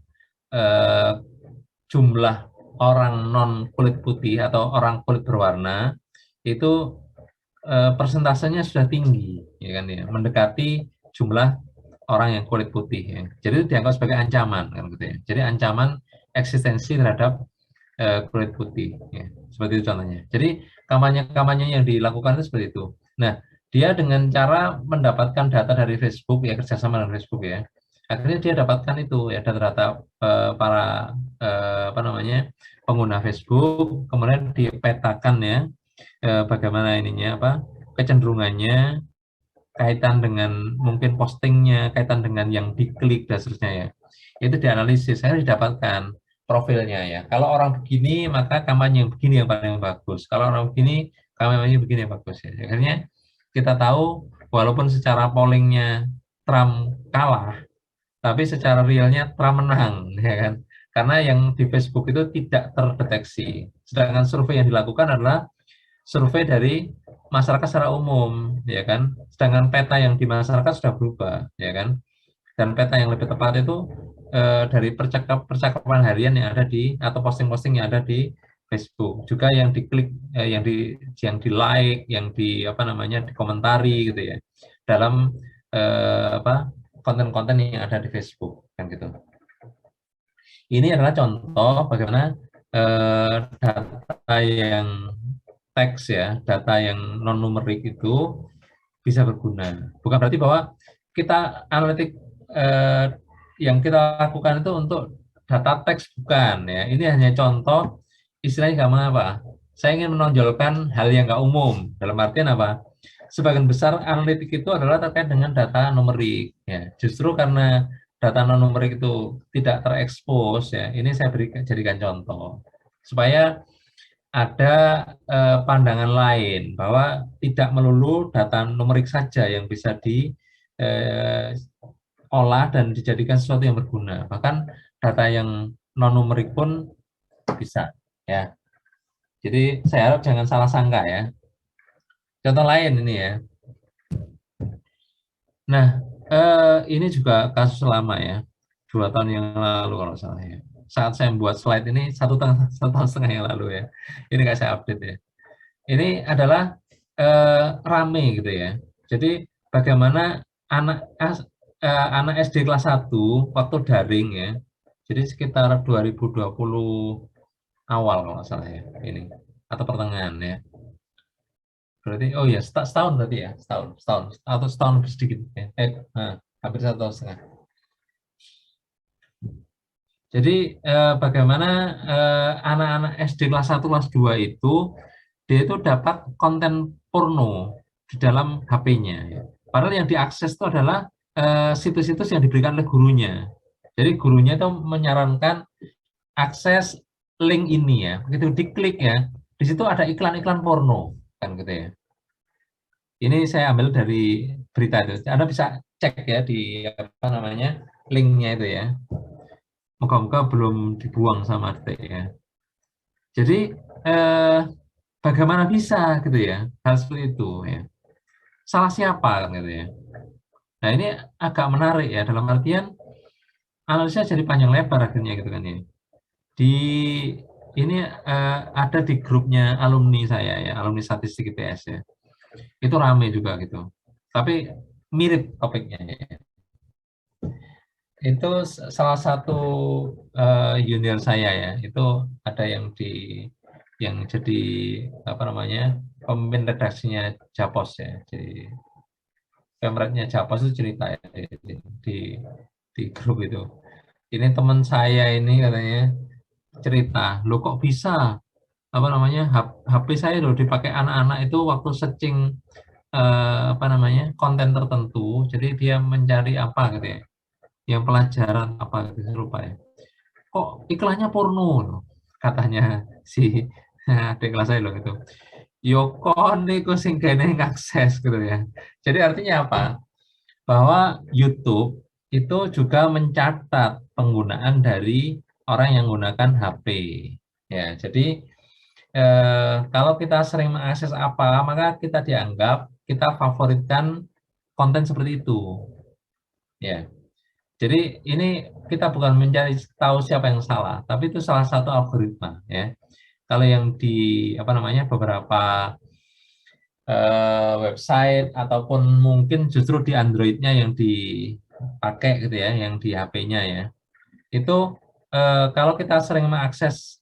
jumlah orang non kulit putih atau orang kulit berwarna itu persentasenya sudah tinggi, ya kan ya, mendekati jumlah orang yang kulit putih. Ya. Jadi itu dianggap sebagai ancaman, kan gitu ya. Jadi ancaman eksistensi terhadap kulit putih, ya. Seperti itu contohnya. Jadi kampanye-kampanye yang dilakukan itu seperti itu. Nah, dia dengan cara mendapatkan data dari Facebook ya, kerjasama dengan Facebook ya, akhirnya dia dapatkan itu ya data-data para apa namanya pengguna Facebook, kemudian dipetakan ya bagaimana ininya apa kecenderungannya, kaitan dengan mungkin postingnya, kaitan dengan yang diklik dan seterusnya ya. Itu dianalisis, saya didapatkan profilnya ya. Kalau orang begini maka kampanye yang begini yang paling bagus. Kalau orang begini kampanye begini yang bagus ya. Akhirnya kita tahu walaupun secara pollingnya Trump kalah, tapi secara realnya Trump menang, ya kan? Karena yang di Facebook itu tidak terdeteksi. Sedangkan survei yang dilakukan adalah survei dari masyarakat secara umum, ya kan? Sedangkan peta yang di masyarakat sudah berubah, ya kan? Dan peta yang lebih tepat itu dari percakapan harian yang ada di atau posting-posting yang ada di Facebook, juga yang diklik, yang di like, yang di apa namanya dikomentari gitu ya, dalam apa konten-konten yang ada di Facebook kan gitu. Ini adalah contoh bagaimana data yang teks ya, data yang non numerik itu bisa berguna. Bukan berarti bahwa kita analitik yang kita lakukan itu untuk data teks, bukan ya. Ini hanya contoh, istilahnya gampang apa? Saya ingin menonjolkan hal yang nggak umum. Dalam artian apa? Sebagian besar analitik itu adalah terkait dengan data numerik. Ya. Justru karena data non numerik itu tidak terekspos ya. Ini saya jadikan contoh supaya ada pandangan lain bahwa tidak melulu data numerik saja yang bisa diolah dan dijadikan sesuatu yang berguna. Bahkan data yang non numerik pun bisa ya. Jadi saya harap jangan salah sangka ya. Contoh lain ini ya. Nah, ini juga kasus lama ya. 2 tahun yang lalu kalau salah ya. Saat saya membuat slide ini 1 tahun setengah yang lalu ya. Ini nggak saya update ya. Ini adalah rame gitu ya. Jadi bagaimana anak SD kelas 1 waktu daring ya. Jadi sekitar 2020 awal kalau nggak salah ya ini, atau pertengahan ya. Berarti oh ya setahun berarti ya, setahun atau setahun lebih sedikit ya. Hampir 1,5 tahun. Jadi bagaimana anak-anak SD kelas 1 kelas 2 itu dia itu dapat konten porno di dalam HP-nya ya. Padahal yang diakses itu adalah situs-situs yang diberikan oleh gurunya. Jadi gurunya itu menyarankan akses link ini ya. Begitu diklik ya, di situ ada iklan-iklan porno kan gitu ya. Ini saya ambil dari berita itu. Anda bisa cek ya di apa namanya linknya itu ya. Moga-moga belum dibuang sama Arte ya. Jadi bagaimana bisa gitu ya hal seperti itu ya. Salah siapa kan gitu ya. Nah ini agak menarik ya dalam artian analisa jadi panjang lebar akhirnya gitu kan ya. Di ini ada di grupnya alumni saya ya, alumni statistik IPS ya. Itu rame juga gitu. Tapi mirip topiknya ya. Itu salah satu junior saya ya, itu ada yang jadi apa namanya pemimpin redaksinya Japos ya, jadi pemretnya Japos itu cerita ya, di grup itu. Ini teman saya ini katanya cerita, lo kok bisa apa namanya HP saya loh dipakai anak-anak itu waktu searching apa namanya konten tertentu, jadi dia mencari apa gitu ya. Yang pelajaran apa gitu lupa ya. Kok iklannya porno katanya si adik kelas saya loh gitu. Yo kon niku sing kene ngakses gitu ya. Jadi artinya apa? Bahwa YouTube itu juga mencatat penggunaan dari orang yang menggunakan HP. Ya, jadi kalau kita sering mengakses apa, maka kita dianggap kita favoritkan konten seperti itu. Ya. Jadi ini kita bukan mencari tahu siapa yang salah, tapi itu salah satu algoritma ya. Kalau yang di apa namanya beberapa website ataupun mungkin justru di Android-nya yang dipakai gitu ya, yang di HP-nya ya. Itu kalau kita sering mengakses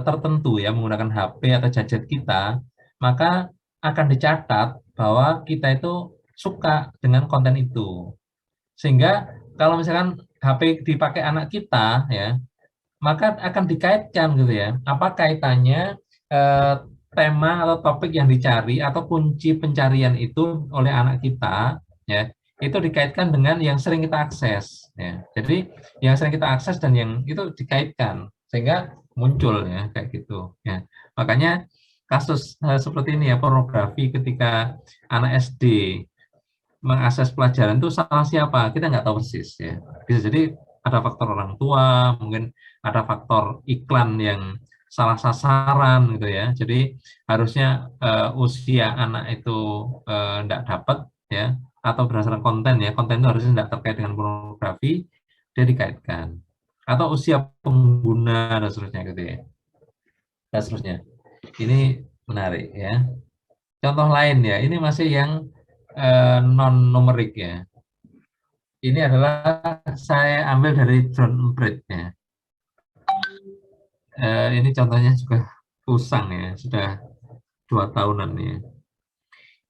tertentu ya menggunakan HP atau gadget kita, maka akan dicatat bahwa kita itu suka dengan konten itu. Sehingga kalau misalkan HP dipakai anak kita ya, maka akan dikaitkan gitu ya. Apa kaitannya tema atau topik yang dicari atau kunci pencarian itu oleh anak kita ya, itu dikaitkan dengan yang sering kita akses ya. Jadi yang sering kita akses dan yang itu dikaitkan sehingga muncul ya kayak gitu ya. Makanya kasus seperti ini ya, pornografi ketika anak SD mengakses pelajaran itu salah siapa? Kita nggak tahu persis ya. Bisa jadi ada faktor orang tua, mungkin ada faktor iklan yang salah sasaran gitu ya. Jadi harusnya usia anak itu nggak dapat ya, atau berdasarkan konten ya. Konten itu harusnya nggak terkait dengan pornografi, dia dikaitkan. Atau usia pengguna dan seterusnya gitu ya. Dan seterusnya. Ini menarik ya. Contoh lain ya, ini masih yang non numerik ya. Ini adalah saya ambil dari John Embrecht ya. Ini contohnya juga usang ya, sudah 2 tahunan ya.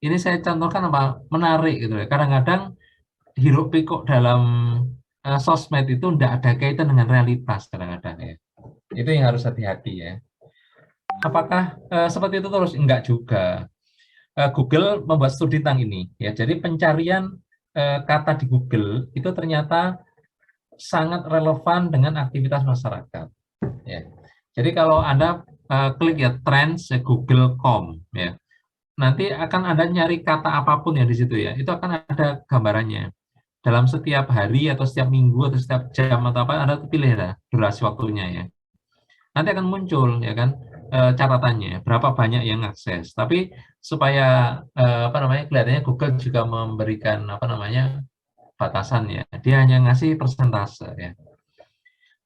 Ini saya contohkan apa menarik gitu ya. Kadang-kadang hiruk pikuk dalam sosmed itu tidak ada kaitan dengan realitas kadang-kadang ya. Itu yang harus hati-hati ya. Apakah seperti itu terus? Enggak juga. Google membuat studi tentang ini ya. Jadi pencarian kata di Google itu ternyata sangat relevan dengan aktivitas masyarakat ya. Jadi kalau Anda klik ya trends ya, google.com ya. Nanti akan Anda nyari kata apapun ya di situ ya. Itu akan ada gambarannya. Dalam setiap hari atau setiap minggu atau setiap jam atau apa Anda pilih ya durasi waktunya ya. Nanti akan muncul ya kan catatannya berapa banyak yang akses. Tapi supaya apa namanya kelihatannya Google juga memberikan apa namanya batasan ya. Dia hanya ngasih persentase ya.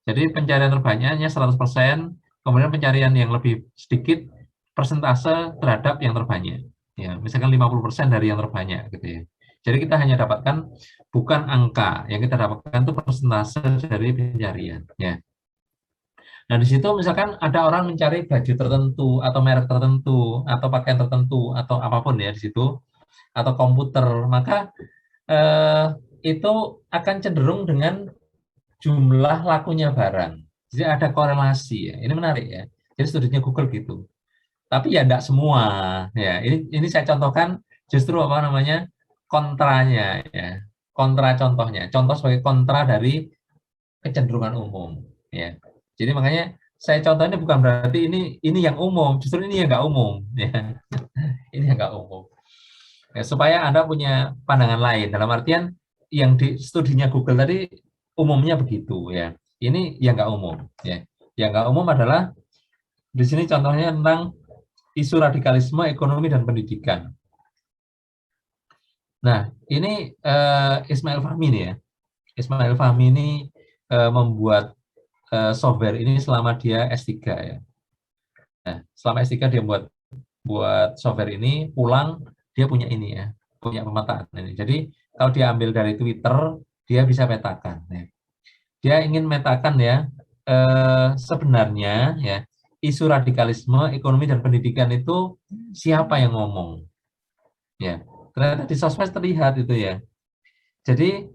Jadi pencarian terbanyaknya 100%, kemudian pencarian yang lebih sedikit persentase terhadap yang terbanyak. Ya, misalkan 50% dari yang terbanyak gitu ya. Jadi kita hanya dapatkan bukan angka, yang kita dapatkan itu persentase dari pencarian ya. Nah, di situ misalkan ada orang mencari baju tertentu atau merek tertentu atau pakaian tertentu atau apapun ya di situ atau komputer, maka itu akan cenderung dengan jumlah lakunya barang. Jadi ada korelasi ya. Ini menarik ya. Jadi studinya Google gitu. Tapi ya enggak semua ya. Ini saya contohkan justru apa namanya? Kontranya ya. Kontra contohnya. Contoh sebagai kontra dari kecenderungan umum ya. Jadi makanya saya contohnya bukan berarti ini yang umum, justru ini yang enggak umum ya. Ini yang enggak umum. Ya, supaya Anda punya pandangan lain dalam artian yang di studinya Google tadi umumnya begitu ya. Ini yang nggak umum ya. Yang nggak umum adalah di sini contohnya tentang isu radikalisme ekonomi dan pendidikan. Nah, ini Ismail Fahmi nih ya. Ismail Fahmi ini membuat software ini selama dia S3 ya. Nah, selama S3 dia buat software ini, pulang dia punya ini ya, punya pemetaan ini. Jadi kalau dia ambil dari Twitter, dia bisa petakan ya. Dia ingin metakan ya, sebenarnya ya isu radikalisme ekonomi dan pendidikan itu siapa yang ngomong ya. Ternyata di sosmed terlihat itu ya. Jadi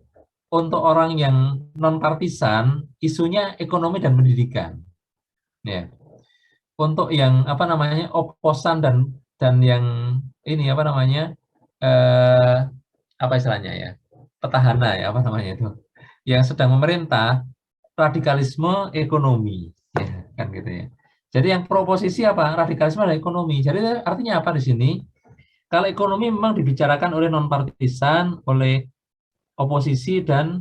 untuk orang yang non partisan isunya ekonomi dan pendidikan ya. Untuk yang apa namanya oposan dan yang ini apa namanya apa istilahnya ya, petahana ya, apa namanya itu yang sedang memerintah, radikalisme ekonomi ya, kan gitu ya. Jadi yang proposisi apa? Radikalisme dan ekonomi. Jadi artinya apa di sini? Kalau ekonomi memang dibicarakan oleh non partisan, oleh oposisi dan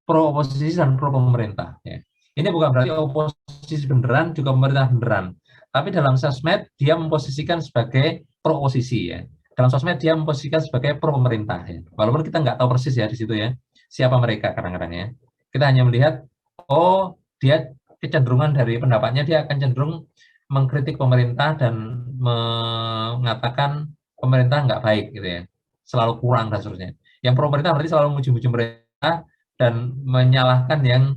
pro oposisi dan pro pemerintah ya. Ini bukan berarti oposisi beneran juga pemerintah beneran. Tapi dalam sosmed dia memposisikan sebagai pro oposisi ya. Dalam sosmed dia memposisikan sebagai pro pemerintah ya. Walaupun kita nggak tahu persis ya di situ ya siapa mereka kadang-kadang ya. Kita hanya melihat oh dia kecenderungan dari pendapatnya dia akan cenderung mengkritik pemerintah dan mengatakan pemerintah nggak baik gitu ya, selalu kurang dan seterusnya. Yang pro pemerintah berarti selalu memuji-muji pemerintah dan menyalahkan yang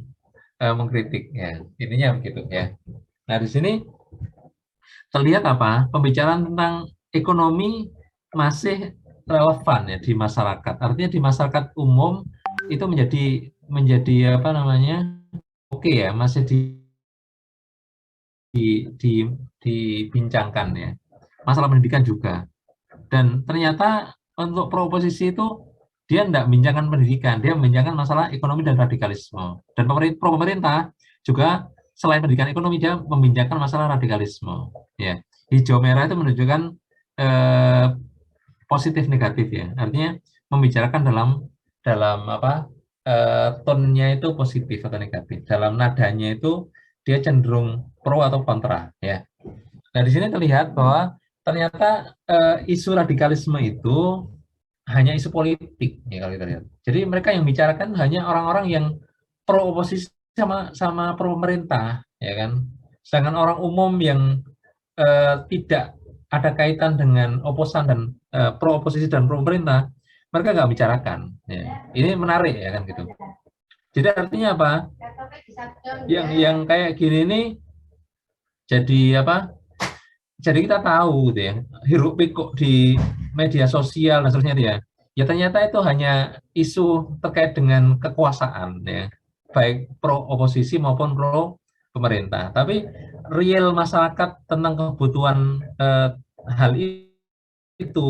mengkritik ya. Intinya begitu ya. Nah di sini terlihat apa? Pembicaraan tentang ekonomi masih relevan ya di masyarakat. Artinya di masyarakat umum itu menjadi apa namanya? Oke ya, masih dibincangkan ya. Masalah pendidikan juga. Dan ternyata untuk pro oposisi itu dia tidak membincangkan pendidikan, dia membincangkan masalah ekonomi dan radikalisme. Dan pro pemerintah juga selain pendidikan ekonomi dia membincangkan masalah radikalisme. Ya, hijau merah itu menunjukkan positif negatif ya. Artinya membicarakan dalam apa tone-nya itu positif atau negatif. Dalam nadanya itu dia cenderung pro atau kontra ya. Nah di sini terlihat bahwa ternyata isu radikalisme itu hanya isu politik ya kalau kita lihat. Jadi mereka yang bicarakan hanya orang-orang yang pro oposisi sama pro pemerintah ya kan. Sedangkan orang umum yang tidak ada kaitan dengan oposan dan pro oposisi dan pro pemerintah, mereka nggak bicarakan. Ya. Ini menarik ya kan gitu. Jadi artinya apa? Yang kayak gini ini jadi apa? Jadi kita tahu gitu ya, hiruk pikuk di media sosial dan seterusnya ya. Ya ternyata itu hanya isu terkait dengan kekuasaan ya, baik pro oposisi maupun pro pemerintah. Tapi real masyarakat tentang kebutuhan hal itu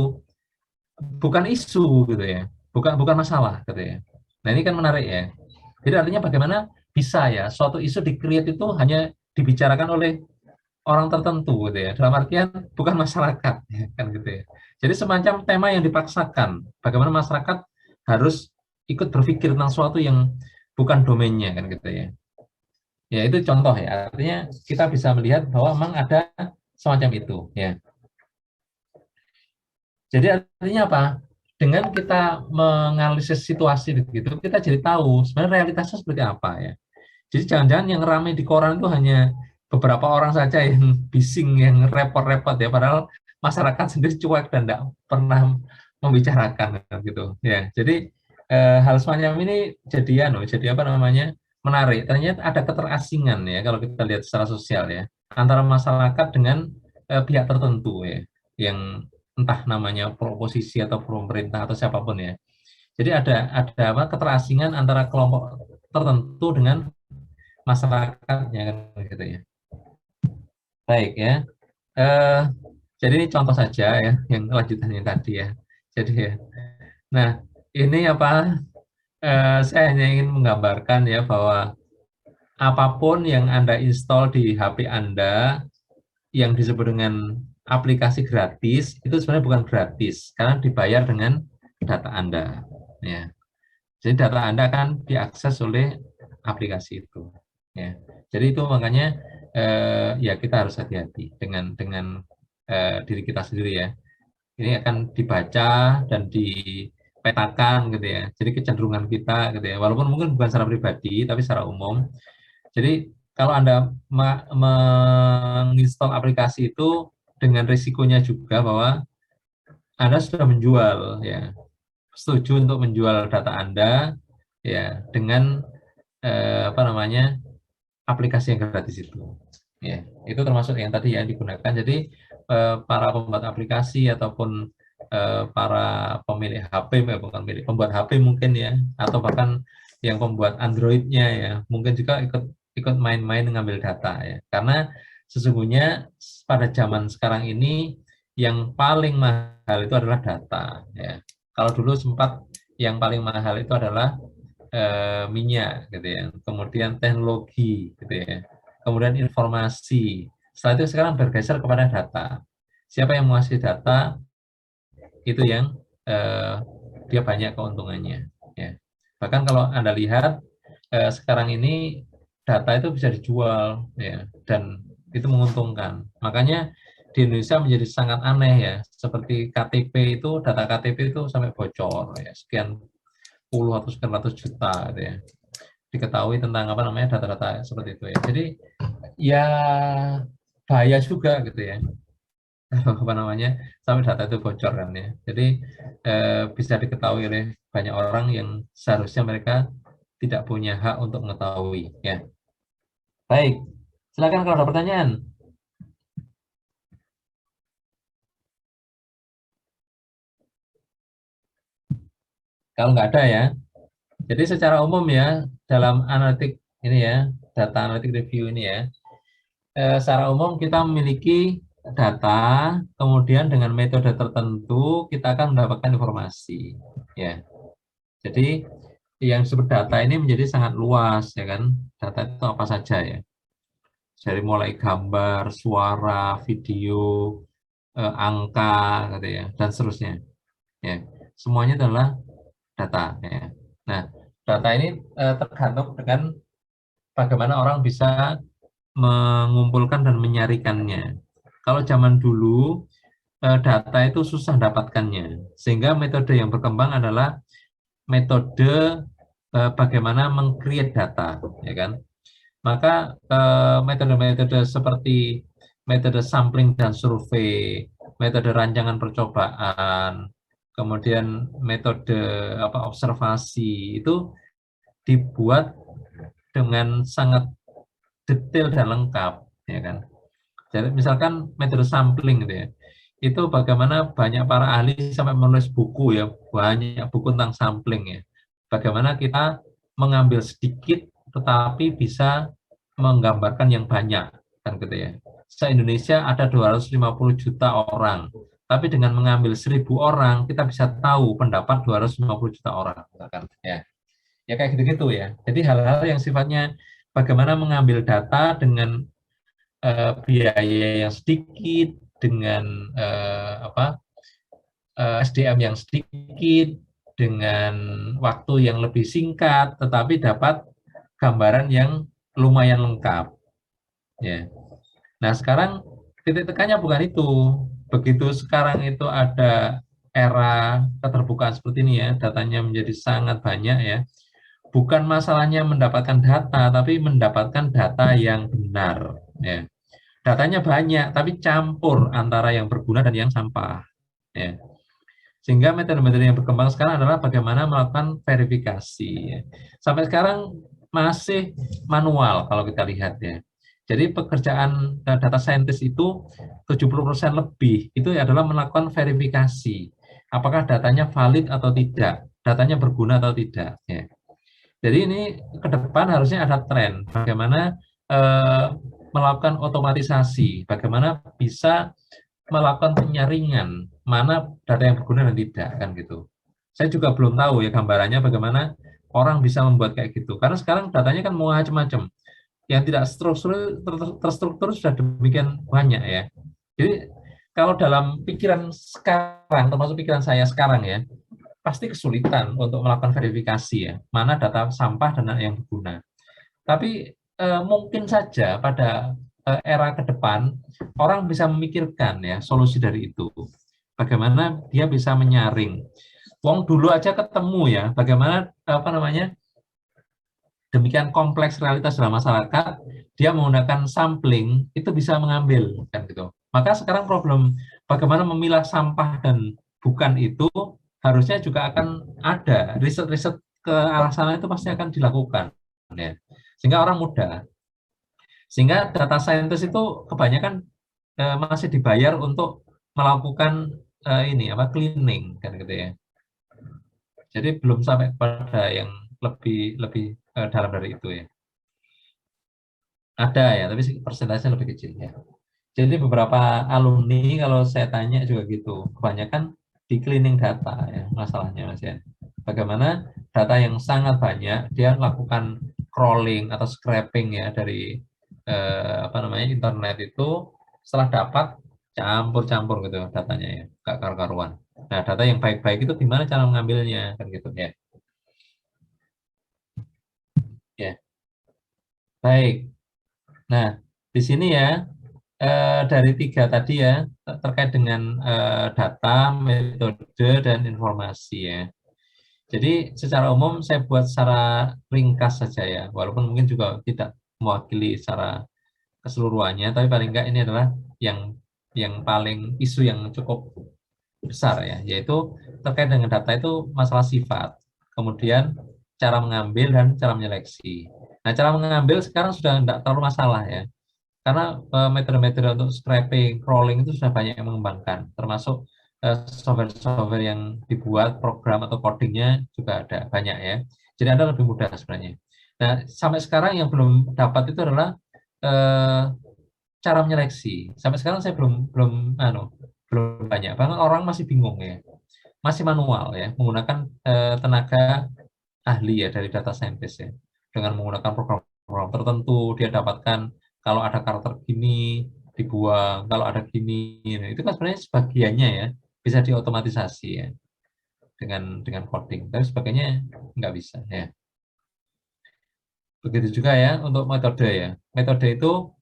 bukan isu gitu ya, bukan masalah gitu ya. Nah ini kan menarik ya. Jadi artinya bagaimana bisa ya suatu isu di-create itu hanya dibicarakan oleh orang tertentu gitu ya. Dalam artian bukan masyarakat ya, kan gitu ya. Jadi semacam tema yang dipaksakan. Bagaimana masyarakat harus ikut berpikir tentang sesuatu yang bukan domainnya kan gitu ya. Ya itu contoh ya. Artinya kita bisa melihat bahwa memang ada semacam itu ya. Jadi artinya apa? Dengan kita menganalisis situasi begitu, kita jadi tahu sebenarnya realitasnya seperti apa ya. Jadi jangan-jangan yang ramai di koran itu hanya beberapa orang saja yang bising, yang repot-repot ya, padahal masyarakat sendiri cuek dan tidak pernah membicarakan gitu ya. Jadi hal semacam ini jadi apa namanya menarik. Ternyata ada keterasingan ya kalau kita lihat secara sosial ya antara masyarakat dengan pihak tertentu ya, yang entah namanya pro-oposisi atau pro-pemerintah atau siapapun ya. Jadi ada apa keterasingan antara kelompok tertentu dengan masyarakatnya kan gitu ya. Baik ya. Jadi ini contoh saja ya yang lanjutannya tadi ya. Jadi ya. Nah, ini apa saya hanya ingin menggambarkan ya bahwa apapun yang Anda install di HP Anda yang disebut dengan aplikasi gratis itu sebenarnya bukan gratis karena dibayar dengan data Anda ya. Jadi data Anda kan diakses oleh aplikasi itu ya. Jadi itu makanya ya kita harus hati-hati dengan diri kita sendiri ya. Ini akan dibaca dan dipetakan gitu ya. Jadi kecenderungan kita gitu ya. Walaupun mungkin bukan secara pribadi tapi secara umum. Jadi kalau Anda menginstal aplikasi itu dengan risikonya juga bahwa Anda sudah menjual ya. Setuju untuk menjual data Anda ya dengan apa namanya? Aplikasi yang gratis itu. Ya, itu termasuk yang tadi yang digunakan. Jadi para pembuat aplikasi ataupun para pemilik HP, bukan pembuat HP mungkin ya, atau bahkan yang pembuat Android-nya ya, mungkin juga ikut main-main mengambil data ya. Karena sesungguhnya pada zaman sekarang ini yang paling mahal itu adalah data ya. Kalau dulu sempat yang paling mahal itu adalah minyak gitu ya, kemudian teknologi gitu ya, kemudian informasi. Setelah itu sekarang bergeser kepada data. Siapa yang menguasai data itu yang dia banyak keuntungannya ya. Bahkan kalau Anda lihat sekarang ini data itu bisa dijual ya, dan itu menguntungkan. Makanya di Indonesia menjadi sangat aneh ya, seperti KTP itu, data KTP itu sampai bocor ya, sekian puluh atau sekian ratus juta gitu ya, diketahui tentang apa namanya data-data seperti itu ya. Jadi ya bahaya juga gitu ya, apa namanya sampai data itu bocor kan ya. Jadi bisa diketahui oleh banyak orang yang seharusnya mereka tidak punya hak untuk mengetahui ya. Baik, silakan kalau ada pertanyaan. Kalau nggak ada ya. Jadi secara umum ya, dalam analitik ini ya, data analitik review ini ya, secara umum kita memiliki data, kemudian dengan metode tertentu kita akan mendapatkan informasi. Ya, jadi yang disebut data ini menjadi sangat luas ya kan. Data itu apa saja ya? Dari mulai gambar, suara, video, angka, gitu ya, dan seterusnya. Ya, semuanya adalah data. Ya. Nah, data ini tergantung dengan bagaimana orang bisa mengumpulkan dan menyaringkannya. Kalau zaman dulu data itu susah dapatkannya, sehingga metode yang berkembang adalah metode bagaimana meng-create data, ya kan? Maka metode-metode seperti metode sampling dan survei, metode rancangan percobaan, kemudian metode observasi itu dibuat dengan sangat detail dan lengkap, ya kan. Jadi misalkan metode sampling gitu ya, itu bagaimana banyak para ahli sampai menulis buku ya, banyak buku tentang sampling ya. Bagaimana kita mengambil sedikit tetapi bisa menggambarkan yang banyak kan gitu ya. Se-Indonesia ada 250 juta orang, tapi dengan mengambil 1000 orang kita bisa tahu pendapat 250 juta orang kan ya. Ya kayak gitu-gitu ya. Jadi hal-hal yang sifatnya bagaimana mengambil data dengan biaya yang sedikit, dengan SDM yang sedikit, dengan waktu yang lebih singkat, tetapi dapat gambaran yang lumayan lengkap. Ya. Nah sekarang titik tekannya bukan itu. Begitu sekarang itu ada era keterbukaan seperti ini ya, datanya menjadi sangat banyak ya. Bukan masalahnya mendapatkan data, tapi mendapatkan data yang benar. Ya. Datanya banyak, tapi campur antara yang berguna dan yang sampah. Ya. Sehingga metode-metode yang berkembang sekarang adalah bagaimana melakukan verifikasi. Ya. Sampai sekarang masih manual kalau kita lihat ya. Jadi pekerjaan data scientist itu 70% lebih itu adalah melakukan verifikasi. Apakah datanya valid atau tidak, datanya berguna atau tidak. Ya. Jadi ini ke depan harusnya ada tren bagaimana melakukan otomatisasi, bagaimana bisa melakukan penyaringan mana data yang berguna dan tidak kan gitu. Saya juga belum tahu ya gambarannya bagaimana orang bisa membuat kayak gitu. Karena sekarang datanya kan mau macam-macam. Yang tidak terstruktur sudah demikian banyak ya. Jadi kalau dalam pikiran sekarang, termasuk pikiran saya sekarang ya, pasti kesulitan untuk melakukan verifikasi ya, mana data sampah dan yang berguna. Tapi mungkin saja pada era ke depan orang bisa memikirkan ya solusi dari itu. Bagaimana dia bisa menyaring. Wong dulu aja ketemu ya, bagaimana demikian kompleks realitas dalam masyarakat, dia menggunakan sampling itu bisa mengambil kan gitu. Maka sekarang problem bagaimana memilah sampah dan bukan itu harusnya juga akan ada riset-riset ke arah sana itu pasti akan dilakukan ya. Sehingga orang mudah. Sehingga data scientist itu kebanyakan masih dibayar untuk melakukan cleaning kan gitu ya. Jadi belum sampai pada yang lebih dalam dari itu ya. Ada ya, tapi persentasenya lebih kecil ya. Jadi beberapa alumni kalau saya tanya juga gitu, kebanyakan di cleaning data ya masalahnya Mas ya. Bagaimana data yang sangat banyak dia lakukan crawling atau scraping ya dari internet itu, setelah dapat campur-campur gitu datanya ya, gak karu-karuan. Nah, data yang baik-baik itu gimana cara mengambilnya kan gitu ya. Ya. Baik. Nah, di sini ya dari 3 tadi ya terkait dengan data, metode dan informasi ya. Jadi secara umum saya buat secara ringkas saja ya, walaupun mungkin juga tidak mewakili secara keseluruhannya, tapi paling enggak ini adalah yang paling isu yang cukup besar ya, yaitu terkait dengan data itu masalah sifat, kemudian cara mengambil dan cara menyeleksi. Nah, cara mengambil sekarang sudah tidak terlalu masalah ya, karena metode-metode untuk scraping, crawling itu sudah banyak yang mengembangkan, termasuk software-software yang dibuat, program atau codingnya juga ada banyak ya. Jadi Anda lebih mudah sebenarnya. Nah, sampai sekarang yang belum dapat itu adalah cara menyeleksi. Sampai sekarang saya belum banyak. Bahkan orang masih bingung ya, masih manual ya, menggunakan tenaga ahli ya dari data scientist ya, dengan menggunakan program tertentu dia dapatkan kalau ada karakter gini dibuang, kalau ada gini, nah, itu kan sebenarnya sebagiannya ya bisa diotomatisasi ya dengan coding, tapi sebagainya nggak bisa ya. Begitu juga ya untuk metode ya. Metode itu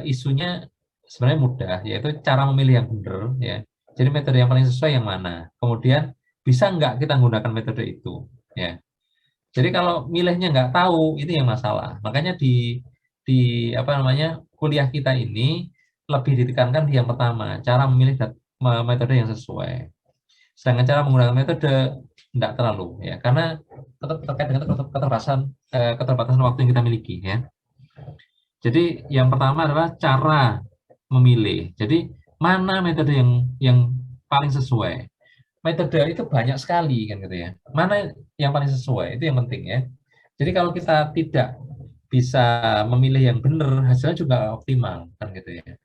isunya sebenarnya mudah, yaitu cara memilih yang benar ya. Jadi metode yang paling sesuai yang mana. Kemudian bisa nggak kita menggunakan metode itu ya. Jadi kalau milihnya nggak tahu itu yang masalah. Makanya di kuliah kita ini lebih ditekankan di yang pertama, cara memilih metode yang sesuai. Sedangkan cara menggunakan metode tidak terlalu ya, karena terkait dengan keterbatasan waktu yang kita miliki ya. Jadi yang pertama adalah cara memilih. Jadi mana metode yang paling sesuai. Metode itu banyak sekali kan gitu ya. Mana yang paling sesuai itu yang penting ya. Jadi kalau kita tidak bisa memilih yang benar, hasilnya juga optimal kan gitu ya.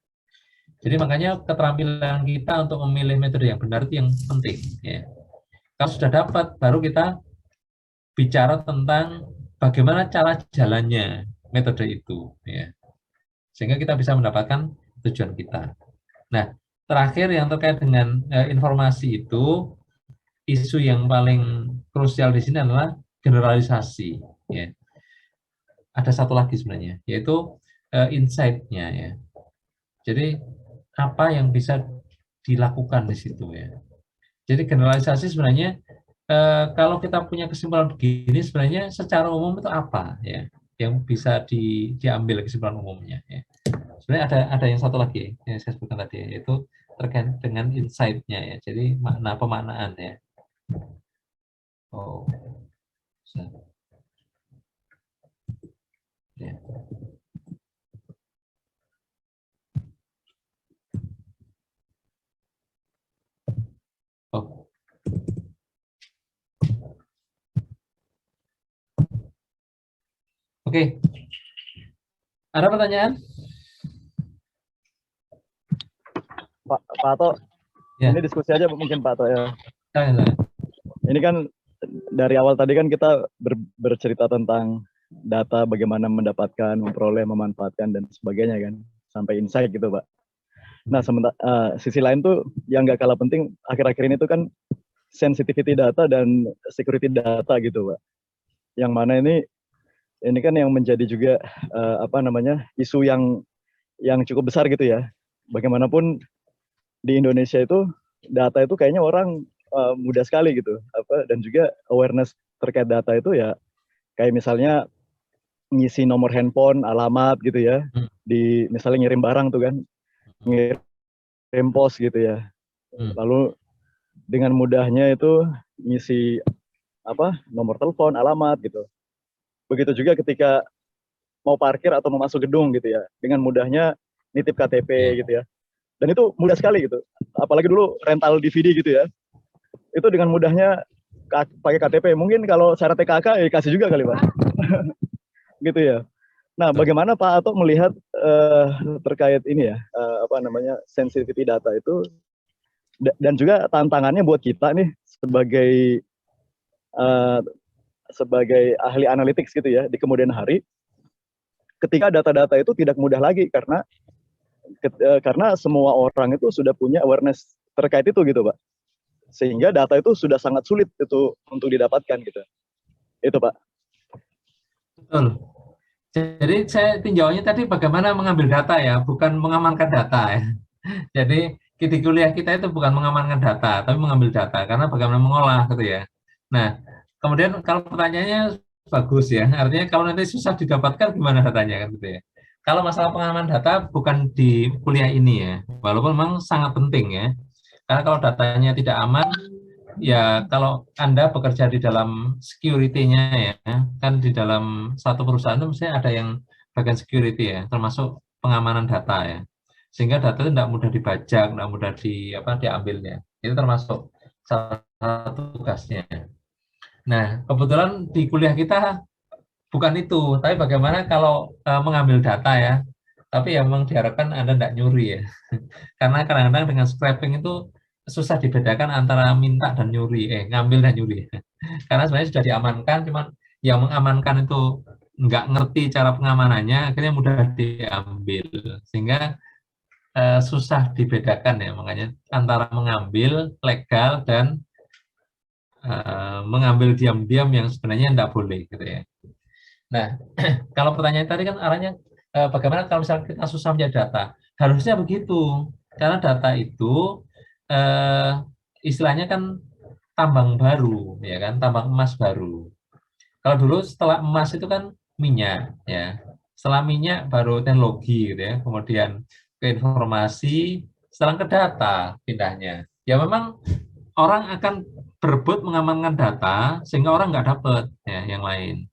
Jadi makanya keterampilan kita untuk memilih metode yang benar itu yang penting ya. Kalau sudah dapat, baru kita bicara tentang bagaimana cara jalannya metode itu ya. Sehingga kita bisa mendapatkan tujuan kita. Nah, terakhir yang terkait dengan informasi itu, isu yang paling krusial di sini adalah generalisasi ya. Ada satu lagi sebenarnya, yaitu insight-nya ya. Jadi apa yang bisa dilakukan di situ ya. Jadi generalisasi sebenarnya kalau kita punya kesimpulan begini sebenarnya secara umum itu apa ya yang bisa diambil kesimpulan umumnya ya. Sebenarnya ada yang satu lagi yang saya sebutkan tadi, yaitu terkait dengan insight-nya ya. Jadi makna pemaknaan ya. Oh. Ya. Oh. Oke. Ada pertanyaan?
Pak Ato,
Ya.
ini diskusi aja mungkin Pak Ato ya.
Jangan.
Ini kan dari awal tadi kan kita bercerita tentang data, bagaimana mendapatkan, memperoleh, memanfaatkan dan sebagainya kan, sampai insight gitu Pak. Nah sementara sisi lain tuh yang nggak kalah penting akhir-akhir ini tuh kan sensitivity data dan security data gitu Pak. Yang mana ini kan yang menjadi juga isu yang cukup besar gitu ya. Bagaimanapun di Indonesia itu data itu kayaknya orang mudah sekali gitu, dan juga awareness terkait data itu ya kayak misalnya ngisi nomor handphone, alamat gitu ya, di misalnya ngirim barang tuh kan, ngirim pos gitu ya. Lalu dengan mudahnya itu ngisi nomor telepon, alamat gitu. Begitu juga ketika mau parkir atau mau masuk gedung gitu ya, dengan mudahnya nitip KTP gitu ya. Dan itu mudah sekali gitu. Apalagi dulu rental DVD gitu ya. Itu dengan mudahnya pakai KTP. Mungkin kalau syarat TKK ya kasih juga kali Pak. Gitu ya. Nah, bagaimana Pak Ato melihat terkait ini ya, sensitivity data itu dan juga tantangannya buat kita nih sebagai ahli analytics gitu ya di kemudian hari, ketika data-data itu tidak mudah lagi karena semua orang itu sudah punya awareness terkait itu gitu Pak, sehingga data itu sudah sangat sulit itu untuk didapatkan gitu. Itu Pak.
Betul. Jadi saya tinjauannya tadi bagaimana mengambil data ya, bukan mengamankan data ya. Jadi di kuliah kita itu bukan mengamankan data, tapi mengambil data, karena bagaimana mengolah gitu ya. Nah, kemudian kalau pertanyaannya bagus ya, artinya kalau nanti susah didapatkan gimana datanya kan gitu ya. Kalau masalah pengamanan data bukan di kuliah ini ya, walaupun memang sangat penting ya. Karena kalau datanya tidak aman, ya kalau Anda bekerja di dalam security-nya ya, kan di dalam satu perusahaan itu misalnya ada yang bagian security ya, termasuk pengamanan data ya. Sehingga data itu tidak mudah dibajak, tidak mudah diambilnya. Itu termasuk salah satu tugasnya. Nah, kebetulan di kuliah kita bukan itu, tapi bagaimana kalau mengambil data ya, tapi ya memang diharapkan Anda tidak nyuri ya. Karena kadang-kadang dengan scraping itu susah dibedakan antara minta dan nyuri, ngambil dan nyuri. Karena sebenarnya sudah diamankan, cuman yang mengamankan itu nggak ngerti cara pengamanannya, akhirnya mudah diambil. Sehingga susah dibedakan ya, makanya antara mengambil legal dan mengambil diam-diam yang sebenarnya tidak boleh gitu ya. Nah, kalau pertanyaan tadi kan arahnya bagaimana kalau misalnya kita susah mencari data? Harusnya begitu, karena data itu istilahnya kan tambang baru, ya kan, tambang emas baru. Kalau dulu setelah emas itu kan minyak, ya. Setelah minyak baru teknologi, gitu ya. Kemudian ke informasi, setelah ke data pindahnya. Ya memang orang akan berebut mengamankan data sehingga orang nggak dapat ya yang lain.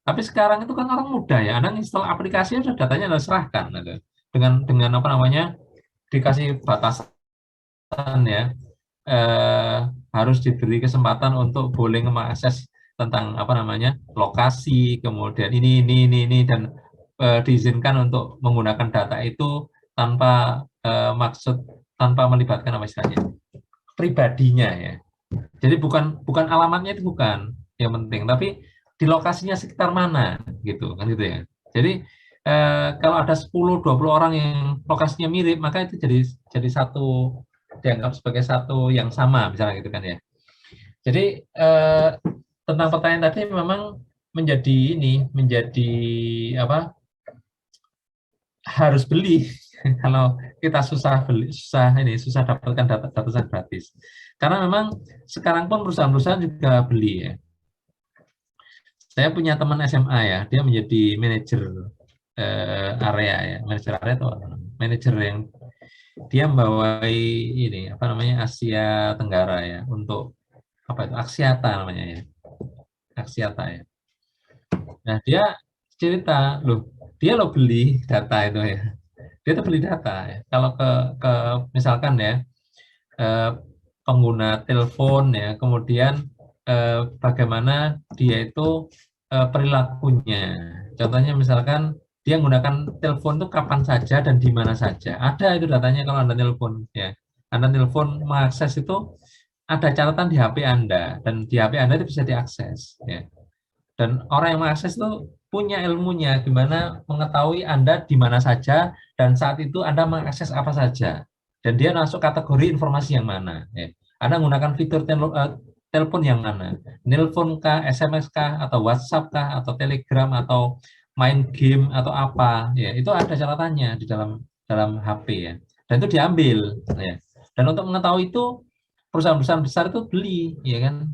Tapi sekarang itu kan orang mudah ya, Anda install aplikasi sudah datanya Anda serahkan gitu. Dengan dikasih batasan ya, harus diberi kesempatan untuk boleh mengakses tentang lokasi, kemudian ini dan diizinkan untuk menggunakan data itu tanpa tanpa melibatkan pribadinya ya. Jadi bukan alamatnya itu bukan yang penting, tapi di lokasinya sekitar mana gitu kan gitu ya. Jadi kalau ada 10-20 orang yang lokasinya mirip, maka itu jadi satu, dianggap sebagai satu yang sama misalnya gitu kan ya. Jadi tentang pertanyaan tadi memang menjadi harus beli kalau kita susah dapatkan data gratis. Karena memang sekarang pun perusahaan-perusahaan juga beli ya. Saya punya teman SMA ya, dia menjadi manajer area ya, manajer area atau manajer yang dia membawai Asia Tenggara ya, untuk Axiata namanya ya, Axiata ya. Nah dia cerita, loh dia lo beli data itu ya, dia tuh beli data ya. Kalau ke misalkan ya pengguna telepon ya, kemudian bagaimana dia itu perilakunya. Contohnya misalkan dia menggunakan telepon itu kapan saja dan di mana saja. Ada itu datanya kalau Anda telepon ya. Anda telepon mengakses itu ada catatan di HP Anda dan di HP Anda itu bisa diakses ya. Dan orang yang mengakses itu punya ilmunya gimana mengetahui Anda di mana saja dan saat itu Anda mengakses apa saja. Dan dia masuk kategori informasi yang mana. Ya. Anda menggunakan fitur telepon yang mana. Nelpon kah, SMS kah, atau WhatsApp kah, atau Telegram, atau main game, atau apa. Ya, itu ada catatannya di dalam HP ya. Dan itu diambil. Ya. Dan untuk mengetahui itu, perusahaan-perusahaan besar itu beli, ya kan.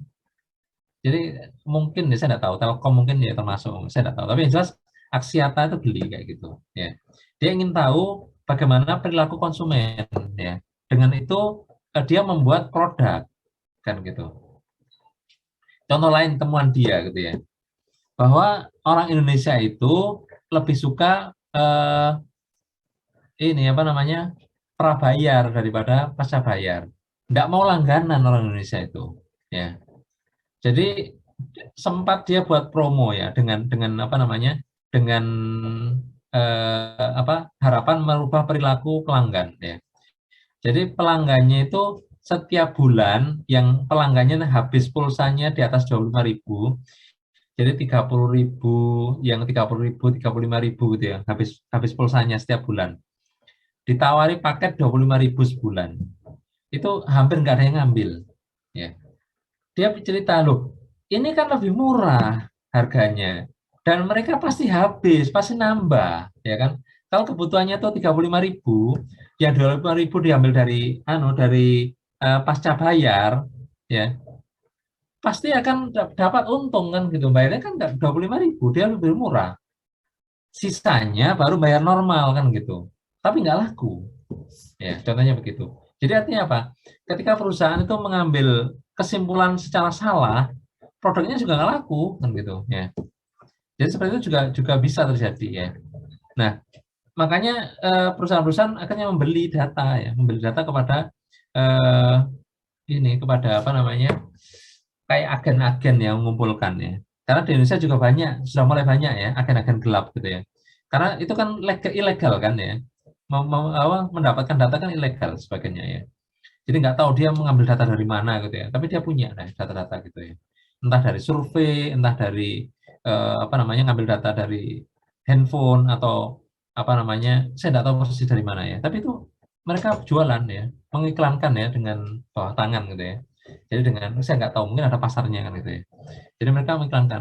Jadi mungkin ya saya tidak tahu, Telkom mungkin ya termasuk, saya tidak tahu. Tapi yang jelas Axiata itu beli kayak gitu. Ya, dia ingin tahu bagaimana perilaku konsumen. Ya, dengan itu dia membuat produk kan gitu. Contoh lain temuan dia gitu ya, bahwa orang Indonesia itu lebih suka ini apa namanya prabayar daripada pasca bayar. Tidak mau langganan orang Indonesia itu. Ya. Jadi sempat dia buat promo ya dengan apa namanya dengan harapan merubah perilaku pelanggan ya. Jadi pelanggannya itu setiap bulan yang pelanggannya habis pulsanya di atas 25.000, jadi 30.000, yang 30.000, 35.000 gitu ya, habis pulsanya setiap bulan. Ditawari paket 25.000 sebulan. Itu hampir nggak ada yang ngambil ya. Dia cerita, loh ini kan lebih murah harganya dan mereka pasti habis, pasti nambah ya kan. Kalau kebutuhannya tuh 35.000, ya 25.000 diambil dari pasca bayar ya, pasti akan dapat untung kan gitu. Bayarnya kan 25.000, dia lebih murah, sisanya baru bayar normal kan gitu, tapi nggak laku ya, contohnya begitu. Jadi artinya apa, ketika perusahaan itu mengambil kesimpulan secara salah, produknya juga nggak laku kan gitu ya. Jadi seperti itu juga bisa terjadi ya. Nah, makanya perusahaan-perusahaan akhirnya membeli data kepada kepada apa namanya, kayak agen-agen yang mengumpulkan ya. Karena di Indonesia juga sudah mulai banyak ya agen-agen gelap gitu ya. Karena itu kan ilegal kan ya. Mendapatkan data kan ilegal sebagainya ya. Jadi nggak tahu dia mengambil data dari mana gitu ya. Tapi dia punya data-data gitu ya. Entah dari survei, entah dari ngambil data dari handphone atau apa namanya, saya tidak tahu persis dari mana ya. Tapi itu mereka jualan ya, mengiklankan ya dengan bawah tangan gitu ya. Jadi saya nggak tahu, mungkin ada pasarnya kan gitu ya. Jadi mereka mengiklankan